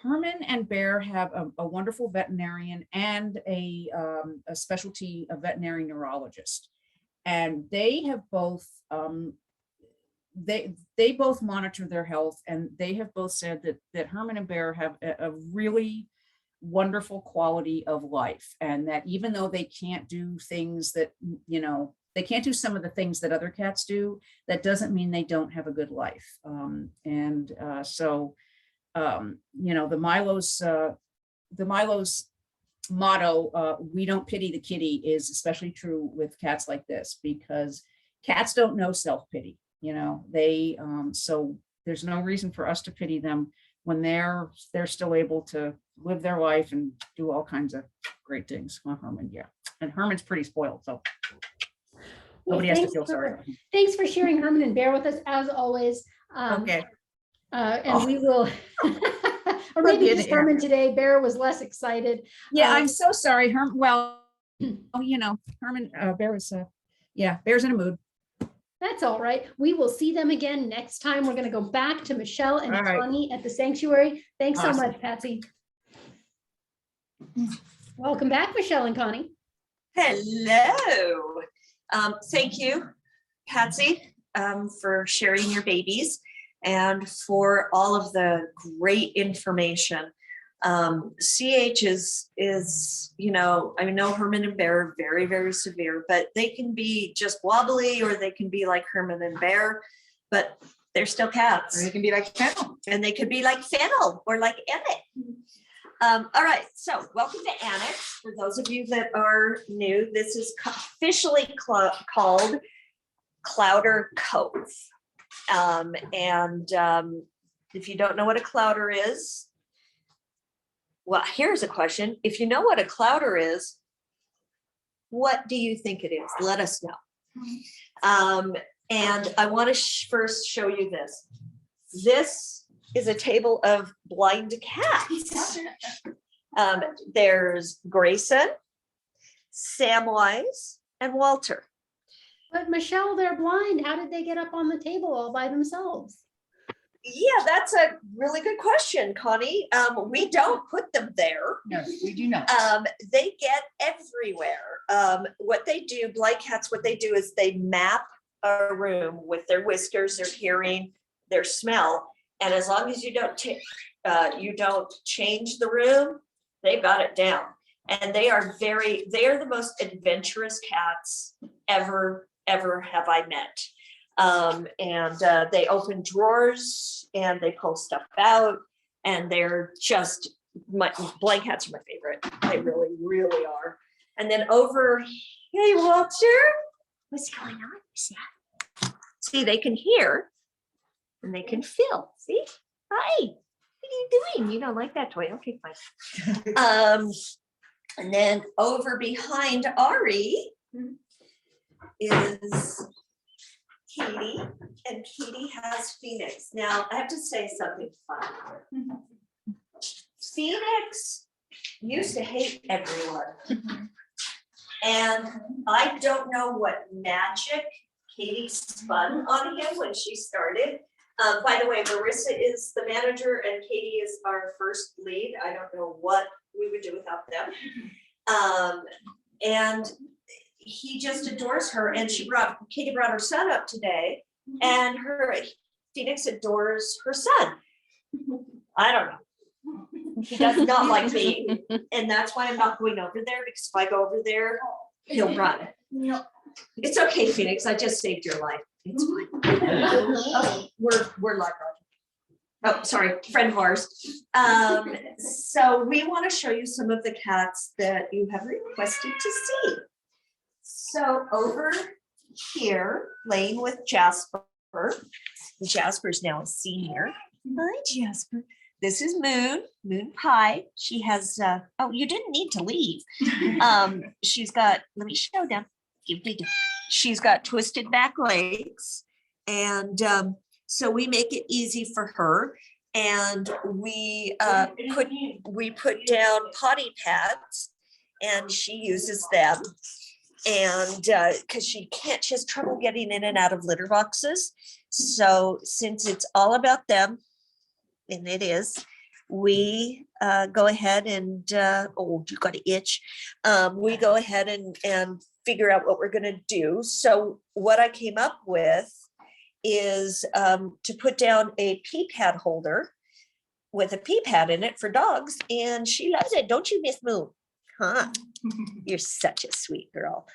Herman and Bear have a wonderful veterinarian and a specialty, a veterinary neurologist, and they have both they both monitor their health, and they have both said that Herman and Bear have a really wonderful quality of life, and that even though they can't do things that they can't do some of the things that other cats do, that doesn't mean they don't have a good life. The Milo's motto, we don't pity the kitty, is especially true with cats like this, because cats don't know self-pity. So there's no reason for us to pity them when they're still able to live their life and do all kinds of great things. Well, Herman, yeah. And Herman's pretty spoiled, so nobody has to feel sorry. Thanks for sharing Herman and Bear with us, as always. Okay. And we will, or maybe just Herman today. Bear was less excited. Yeah, I'm so sorry, Herman. Well, Herman, Bear was, Bear's in a mood. That's all right. We will see them again next time. We're going to go back to Michelle and Connie at the sanctuary. Thanks so much, Patsy. Welcome back, Michelle and Connie. Hello. Thank you, Patsy, for sharing your babies and for all of the great information. CH is, I know Herman and Bear are very, very severe, but they can be just wobbly, or they can be like Herman and Bear, but they're still cats. Or you can be like Fennel. And they could be like Fennel or like Emmett. All right, so welcome to Annex. For those of you that are new, this is officially called Clowder Cove. If you don't know what a clowder is, well, here's a question. If you know what a clowder is, what do you think it is? Let us know. And I want to first show you this. This is a table of blind cats. There's Grayson, Samwise, and Walter. But Michelle, they're blind. How did they get up on the table all by themselves? Yeah, that's a really good question, Connie. We don't put them there. No, we do not. They get everywhere. What they do, blind cats, what they do is they map a room with their whiskers, their hearing, their smell. And as long as you don't change the room, they've got it down. And they are the most adventurous cats ever have I met. They open drawers and they pull stuff out, and they're just blind cats are my favorite. They really, really are. And then over, hey Walter, what's going on? See, they can hear and they can feel. See, hi, what are you doing? You don't like that toy? Okay, fine. And then over behind Ari is Katie, and Katie has Phoenix. Now, I have to say something fun. Phoenix used to hate everyone. And I don't know what magic Katie spun on him when she started. By the way, Marissa is the manager and Katie is our first lead. I don't know what we would do without them. And he just adores her, and Katie brought her son up today, and Phoenix adores her son. I don't know. He does not like me, and that's why I'm not going over there, because if I go over there, he'll run. It's okay, Phoenix. I just saved your life. It's fine. Oh, we're like, oh, sorry, friend of ours. So we want to show you some of the cats that you have requested to see. So over here, playing with Jasper. Jasper's now a senior. Hi, Jasper. This is Moon Pie. She has, oh, you didn't need to leave. She's got, let me show them. She's got twisted back legs. And so we make it easy for her. And we put down potty pads, and she uses them. And because she has trouble getting in and out of litter boxes. So since it's all about them, and it is, we go ahead and, oh, you got an itch. We go ahead and figure out what we're gonna do. So what I came up with is to put down a pee pad holder with a pee pad in it for dogs. And she loves it. Don't you, Miss Moon? Huh? You're such a sweet girl.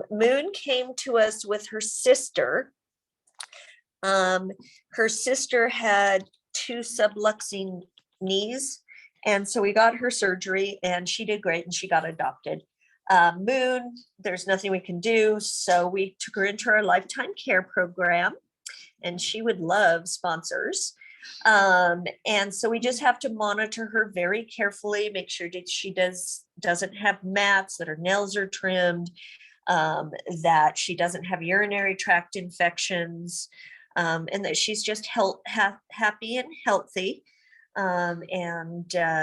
Moon came to us with her sister. Her sister had 2 subluxing knees. And so we got her surgery, and she did great, and she got adopted. Moon, there's nothing we can do. So we took her into our lifetime care program, and she would love sponsors. And so we just have to monitor her very carefully, make sure that she doesn't have mats, that her nails are trimmed, that she doesn't have urinary tract infections, and that she's just happy and healthy.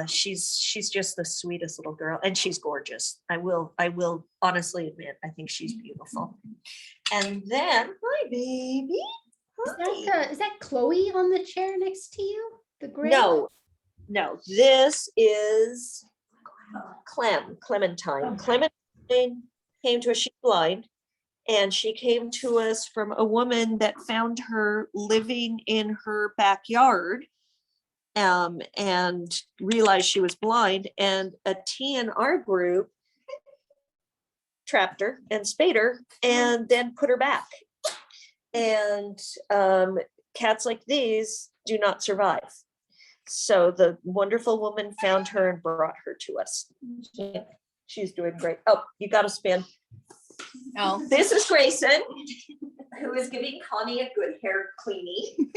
She's just the sweetest little girl, and she's gorgeous. I will honestly admit, I think she's beautiful. And then, hi, baby. Is that Chloe on the chair next to you? The gray? No, this is Clementine. Okay. Clementine came to us, she's blind, and she came to us from a woman that found her living in her backyard, and realized she was blind, and a T in our group trapped her and spayed her and then put her back. And cats like these do not survive. So the wonderful woman found her and brought her to us. Yeah, she's doing great. Oh, you got to spin. Oh, This is Grayson, who is giving Connie a good hair cleaning.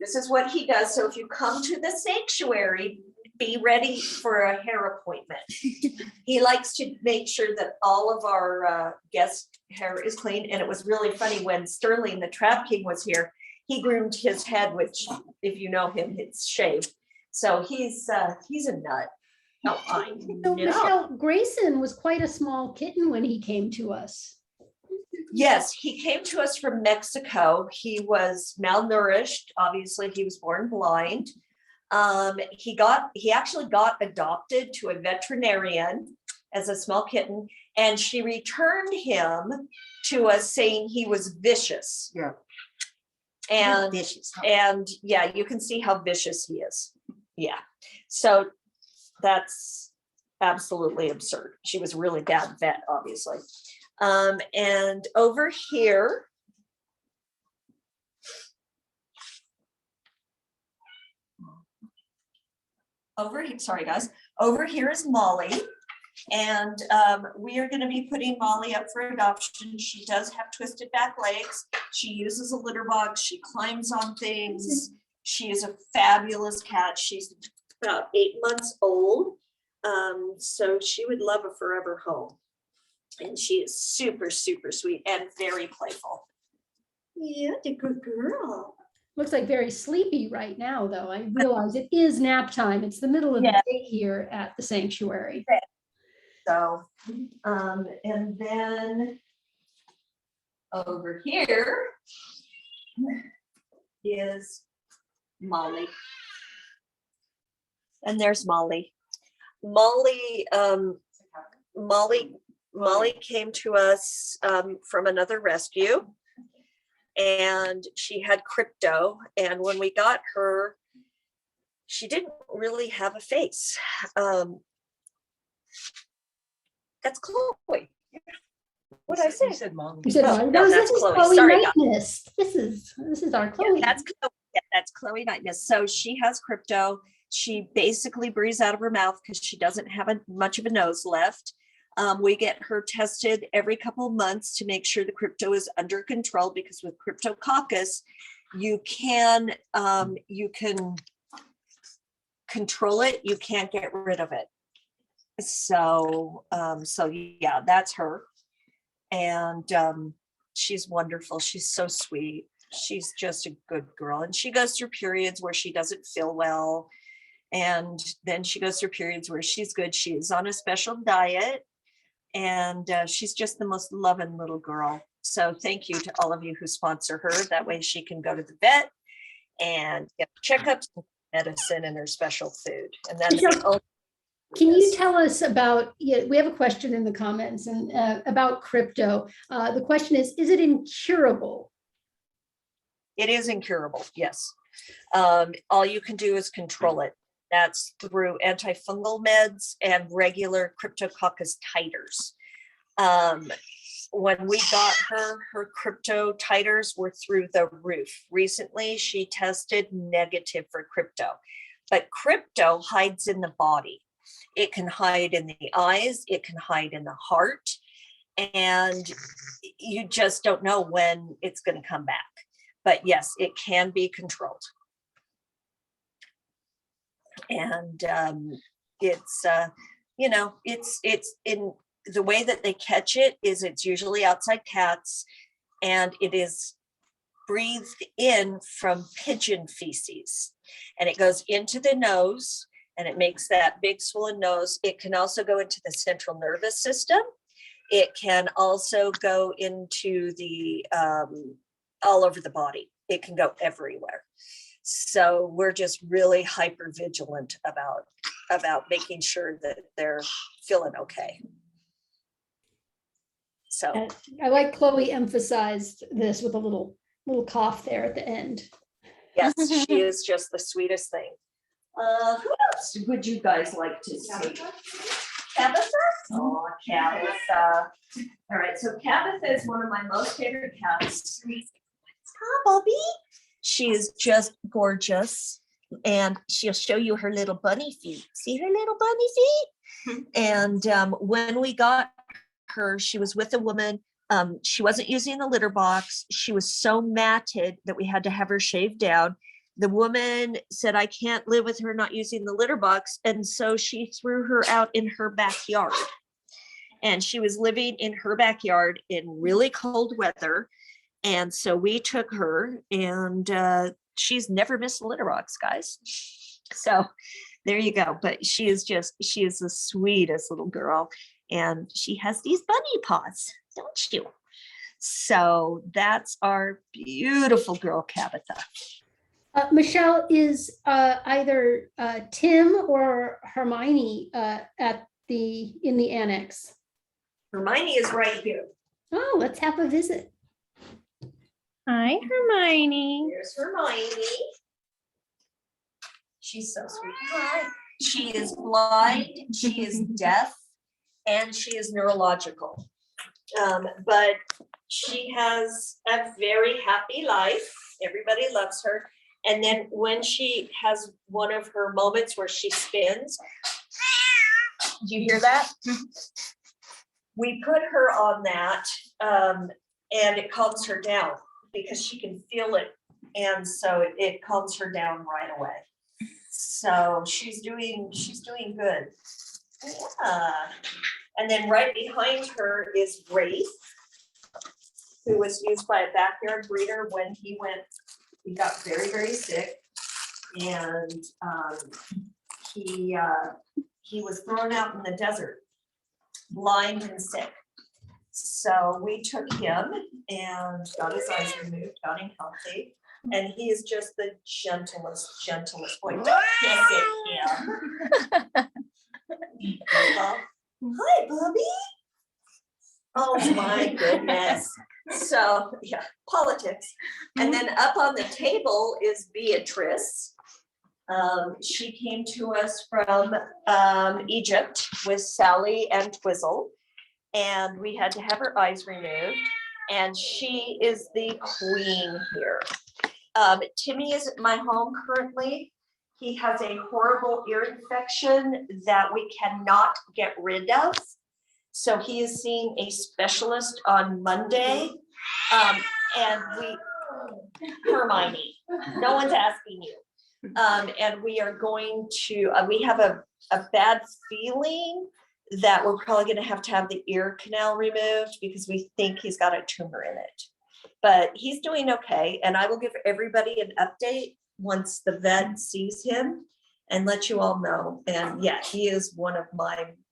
This is what he does. So if you come to the sanctuary, be ready for a hair appointment. He likes to make sure that all of our guest hair is clean. And it was really funny when Sterling, the Trap King, was here. He groomed his head, which, if you know him, it's shaved. So he's a nut. Oh, I So know. Michelle, Grayson was quite a small kitten when he came to us. Yes, he came to us from Mexico. He was malnourished. Obviously, he was born blind. He actually got adopted to a veterinarian as a small kitten, and she returned him to us saying he was vicious. Yeah. And Vicious, huh? and yeah, you can see how vicious he is. Yeah. So that's absolutely absurd. She was a really bad vet, obviously. And over here, sorry guys, over here is Molly. And we are going to be putting Molly up for adoption. She does have twisted back legs. She uses a litter box. She climbs on things. She is a fabulous cat. She's about 8 months old. So she would love a forever home. And she is super, super sweet and very playful. Yeah, the good girl. Looks like very sleepy right now, though. I realize it is nap time. It's the middle of the Yeah. day here at the sanctuary. So, and then over here is Molly. And there's Molly. Molly came to us from another rescue, and she had crypto. And when we got her, she didn't really have a face. That's Chloe. What did I say? You said Molly. You said, Oh, "No, no, this that's is Chloe. Chloe Sorry, guys. Nightness. This is our Chloe." Yeah, that's Chloe Nightness. So she has crypto. She basically breathes out of her mouth because she doesn't have much of a nose left. We get her tested every couple of months to make sure the crypto is under control, because with Cryptococcus, you can control it. You can't get rid of it. So yeah, that's her. And she's wonderful. She's so sweet. She's just a good girl. And she goes through periods where she doesn't feel well. And then she goes through periods where she's good. She is on a special diet. And she's just the most loving little girl. So thank you to all of you who sponsor her. That way she can go to the vet and get checkups, medicine, and her special food. And then Michelle, can you tell us about, we have a question in the comments and about crypto. The question is it incurable? It is incurable, yes. All you can do is control it. That's through antifungal meds and regular Cryptococcus titers. When we got her crypto titers were through the roof. Recently, she tested negative for crypto, but crypto hides in the body. It can hide in the eyes, it can hide in the heart, and you just don't know when it's going to come back. But yes, it can be controlled. And it's in the way that they catch it is it's usually outside cats, and it is breathed in from pigeon feces, and it goes into the nose and it makes that big swollen nose. It can also go into the central nervous system. It can also go into the all over the body. It can go everywhere. So we're just really hyper vigilant about making sure that they're feeling okay. So I like Chloe emphasized this with a little cough there at the end. yes, she is just the sweetest thing. Who else would you guys like to see? Tabitha? Oh, Tabitha. All right, so Tabitha is one of my most favorite cats. Hi, Bobby. She is just gorgeous. and she'll show you her little bunny feet. See her little bunny feet? And when we got her, she was with a woman. She wasn't using the litter box. She was so matted that we had to have her shaved down. The woman said, I can't live with her not using the litter box. And so she threw her out in her backyard. And she was living in her backyard in really cold weather. And so we took her, and she's never missed a litter box, guys. So there you go. But she is the sweetest little girl. And she has these bunny paws, don't you? So that's our beautiful girl, Tabitha. Michelle, is either Tim or Hermione in the annex? Hermione is right here. Oh, let's have a visit. Hi, Hermione. Here's Hermione. She's so sweet. Hi. She is blind, she is deaf, and she is neurological. But she has a very happy life. Everybody loves her. And then when she has one of her moments where she spins, do you hear that? We put her on that, and it calms her down because she can feel it. And so it calms her down right away. So she's doing good. Yeah. And then right behind her is Wraith, who was used by a backyard breeder when he got very, very sick. And he was thrown out in the desert, blind and sick. So we took him and got his eyes removed, got him healthy. And he is just the gentlest boy. Don't kiss at him. Hi, Bobby. Oh my goodness. So yeah, politics. And then up on the table is Beatrice. She came to us from Egypt with Sally and Twizzle, and we had to have her eyes removed. And she is the queen here. Timmy is at my home currently. He has a horrible ear infection that we cannot get rid of. So he is seeing a specialist on Monday. And Hermione, no one's asking you. And we are going to, we have a bad feeling that we're probably going to have the ear canal removed because we think he's got a tumor in it. But he's doing okay. And I will give everybody an update once the vet sees him and let you all know. And yeah, he is one of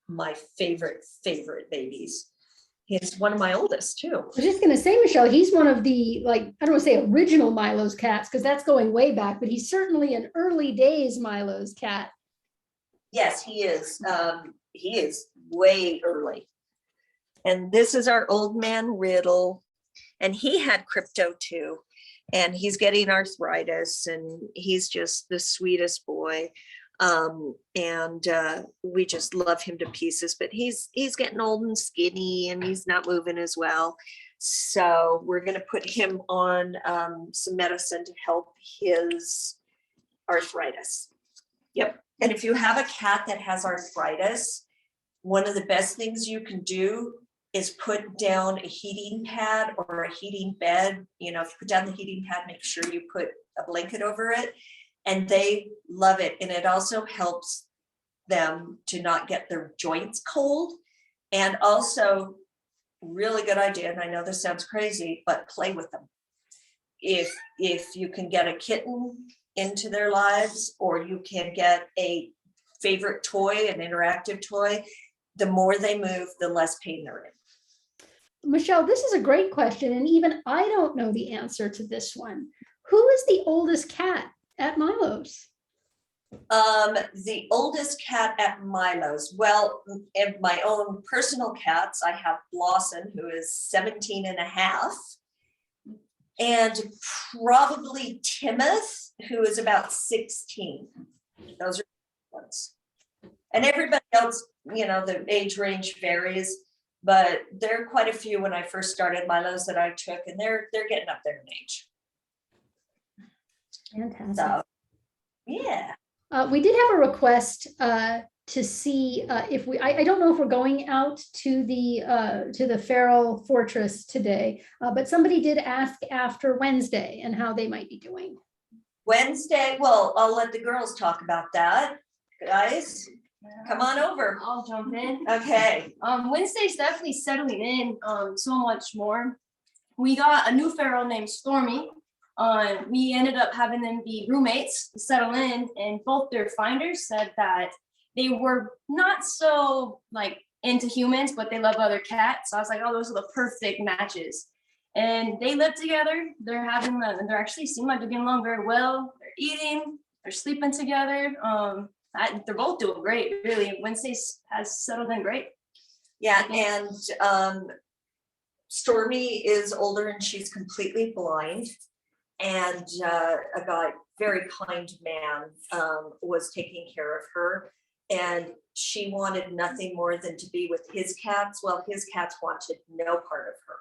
my favorite babies. He's one of my oldest too. I was just going to say, Michelle, he's one of the, like, I don't want to say original Milo's cats, because that's going way back, but he's certainly an early days Milo's cat. Yes, he is. He is way early. And this is our old man Riddle. And he had crypto too. And he's getting arthritis, and he's just the sweetest boy. We just love him to pieces, but he's getting old and skinny, and he's not moving as well. So we're going to put him on some medicine to help his arthritis. Yep. And if you have a cat that has arthritis, one of the best things you can do is put down a heating pad or a heating bed. You know, if you put down the heating pad, make sure you put a blanket over it. And they love it. And it also helps them to not get their joints cold. And also, really good idea, and I know this sounds crazy, but play with them. If you can get a kitten into their lives, or you can get a favorite toy, an interactive toy, the more they move, the less pain they're in. Michelle, this is a great question, and even I don't know the answer to this one. Who is the oldest cat at Milo's? The oldest cat at Milo's. Well, in my own personal cats, I have Blossom, who is 17 and a half, and probably Timoth, who is about 16. Those are ones. And everybody else, you know, the age range varies, but there are quite a few when I first started Milo's that I took, and they're getting up there in age. Fantastic. So Yeah. We did have a request to see if I don't know if we're going out to the Feral Fortress today, but somebody did ask after Wednesday and how they might be doing. Wednesday, well, I'll let the girls talk about that. Guys, come on over. I'll jump in. Okay. Wednesday's definitely settling in so much more. We got a new feral named Stormy. We ended up having them be roommates to settle in, and both their finders said that they were not so like into humans, but they love other cats. So I was like, oh, those are the perfect matches. And they live together. They're actually seem like they're getting along very well. They're eating, they're sleeping together. They're both doing great, really. Wednesday has settled in great. Yeah, and Stormy is older and she's completely blind. And a guy, very kind man, was taking care of her. And she wanted nothing more than to be with his cats. Well, his cats wanted no part of her.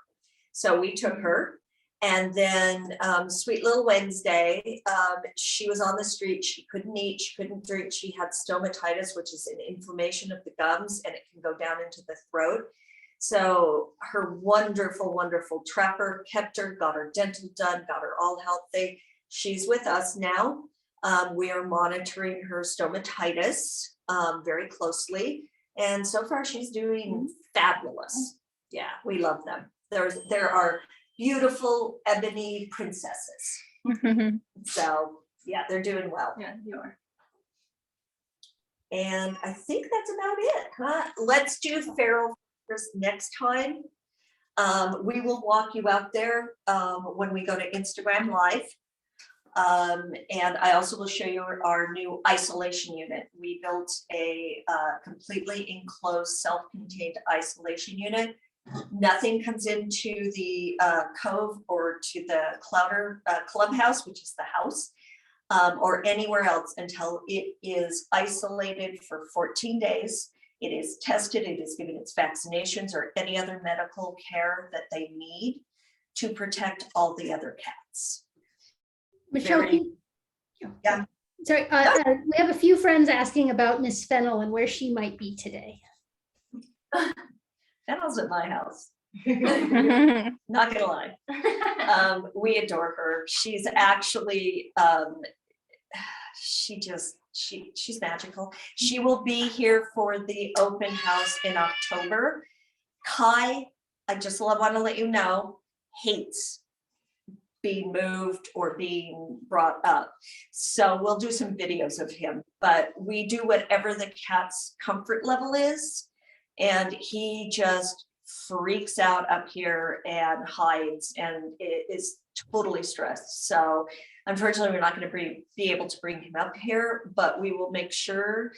So we took her. And then sweet little Wednesday, she was on the street. She couldn't eat, she couldn't drink. She had stomatitis, which is an inflammation of the gums, and it can go down into the throat. So her wonderful, wonderful trapper kept her, got her dental done, got her all healthy. She's with us now. We are monitoring her stomatitis very closely. And so far she's doing fabulous. Yeah, we love them. There are beautiful ebony princesses. So yeah, they're doing well. Yeah, you are. And I think that's about it, huh? Let's do Feral Fortress next time. We will walk you out there when we go to Instagram Live. And I also will show you our new isolation unit. We built a completely enclosed, self-contained isolation unit. Nothing comes into the cove or to the Clouder clubhouse, which is the house, or anywhere else until it is isolated for 14 days. It is tested, it is given its vaccinations or any other medical care that they need to protect all the other cats. Michelle, Very- yeah. Sorry, we have a few friends asking about Miss Fennel and where she might be today. Fennel's at my house. Not gonna lie. We adore her. She's actually, she's magical. She will be here for the open house in October. Kai, I just want to let you know, hates being moved or being brought up. So we'll do some videos of him, but we do whatever the cat's comfort level is. And he just freaks out up here and hides and is totally stressed. So unfortunately, we're not going to be able to bring him up here, but we will make sure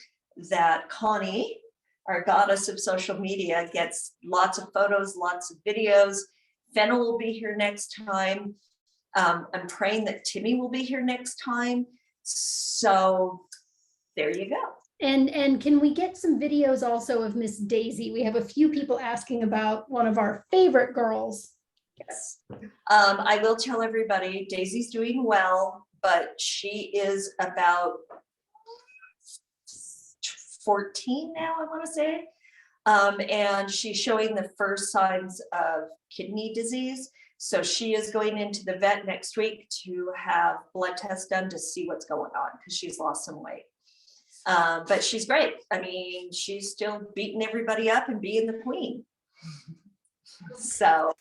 that Connie, our goddess of social media, gets lots of photos, lots of videos. Fennel will be here next time. I'm praying that Timmy will be here next time. So there you go. And can we get some videos also of Miss Daisy? We have a few people asking about one of our favorite girls. Yes. I will tell everybody Daisy's doing well, but she is about 14 now, I want to say. And she's showing the first signs of kidney disease. So she is going into the vet next week to have blood tests done to see what's going on because she's lost some weight. But she's great. I mean, she's still beating everybody up and being the queen. So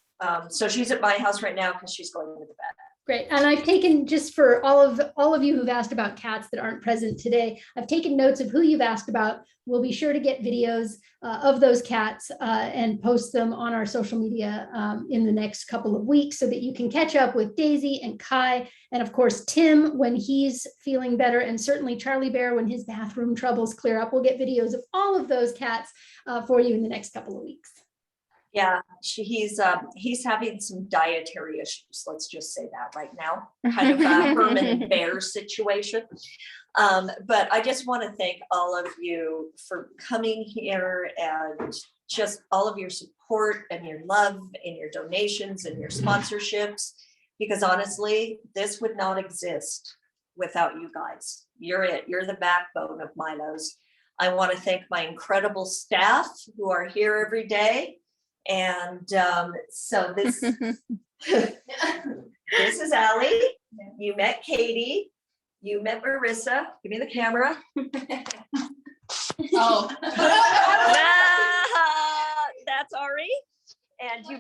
she's at my house right now because she's going to the vet. Great. And I've taken, just for all of you who've asked about cats that aren't present today, I've taken notes of who you've asked about. We'll be sure to get videos of those cats and post them on our social media in the next couple of weeks so that you can catch up with Daisy and Kai, and of course, Tim when he's feeling better, and certainly Charlie Bear when his bathroom troubles clear up. We'll get videos of all of those cats for you in the next couple of weeks. Yeah, he's having some dietary issues. Let's just say that right now, kind of a Herman and Bear situation. But I just want to thank all of you for coming here and just all of your support and your love and your donations and your sponsorships, because honestly, this would not exist without you guys. You're it. You're the backbone of Milo's. I want to thank my incredible staff who are here every day. And so this, this is Allie. You met Katie. You met Marissa. Give me the camera. Oh. That's Ari. And you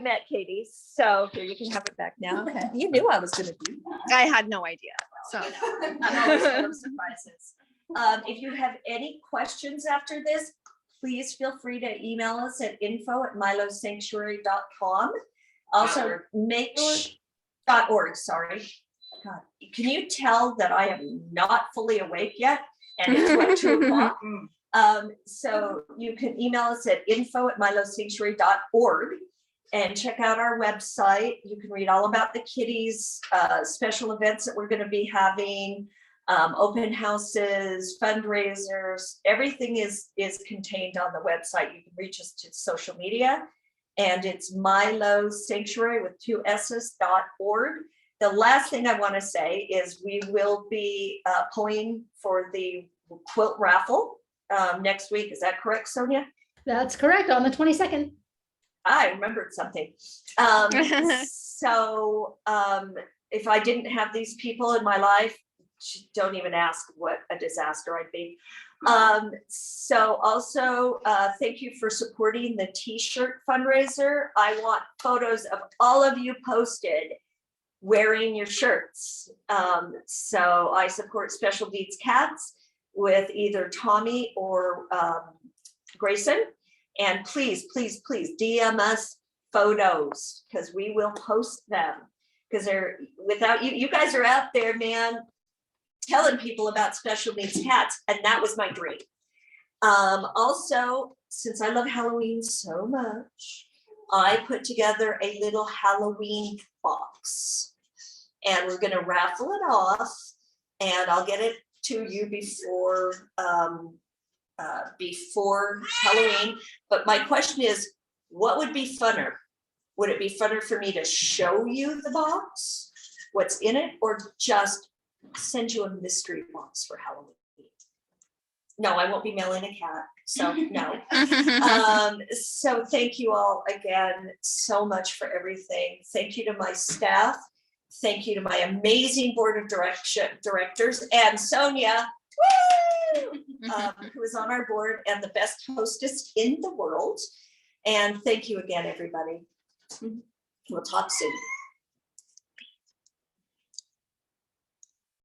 met Katie. So here, you can have it back now. Okay. You knew I was gonna do that. I had no idea. So I'm always full of surprises. If you have any questions after this, please feel free to email us at info@milosanctuary.com. Also, .org, sorry. God, can you tell that I am not fully awake yet? And it's what, 2 o'clock? So you can email us at info@milosanctuary.org and check out our website. You can read all about the kitties, special events that we're going to be having, open houses, fundraisers. Everything is contained on the website. You can reach us to social media, and it's Milo Sanctuary with 2 S's.org. The last thing I want to say is we will be pulling for the quilt raffle next week. Is that correct, Sonia? That's correct, on the 22nd. I remembered something. So if I didn't have these people in my life, don't even ask what a disaster I'd be. So also thank you for supporting the t-shirt fundraiser. I want photos of all of you posted wearing your shirts. So I support Special Needs Cats with either Tommy or Grayson. And please, please, please DM us photos, because we will post them. Because they're, without you, you guys are out there, man, telling people about Special Needs Cats, and that was my dream. Also, since I love Halloween so much, I put together a little Halloween box, and we're going to raffle it off, and I'll get it to you before Halloween. But my question is, what would be funner? Would it be funner for me to show you the box, what's in it, or just send you a mystery box for Halloween? No, I won't be mailing a cat, so no. So thank you all again so much for everything. Thank you to my staff. Thank you to my amazing board of directors and Sonia, who is on our board and the best hostess in the world. And thank you again, everybody. We'll talk soon.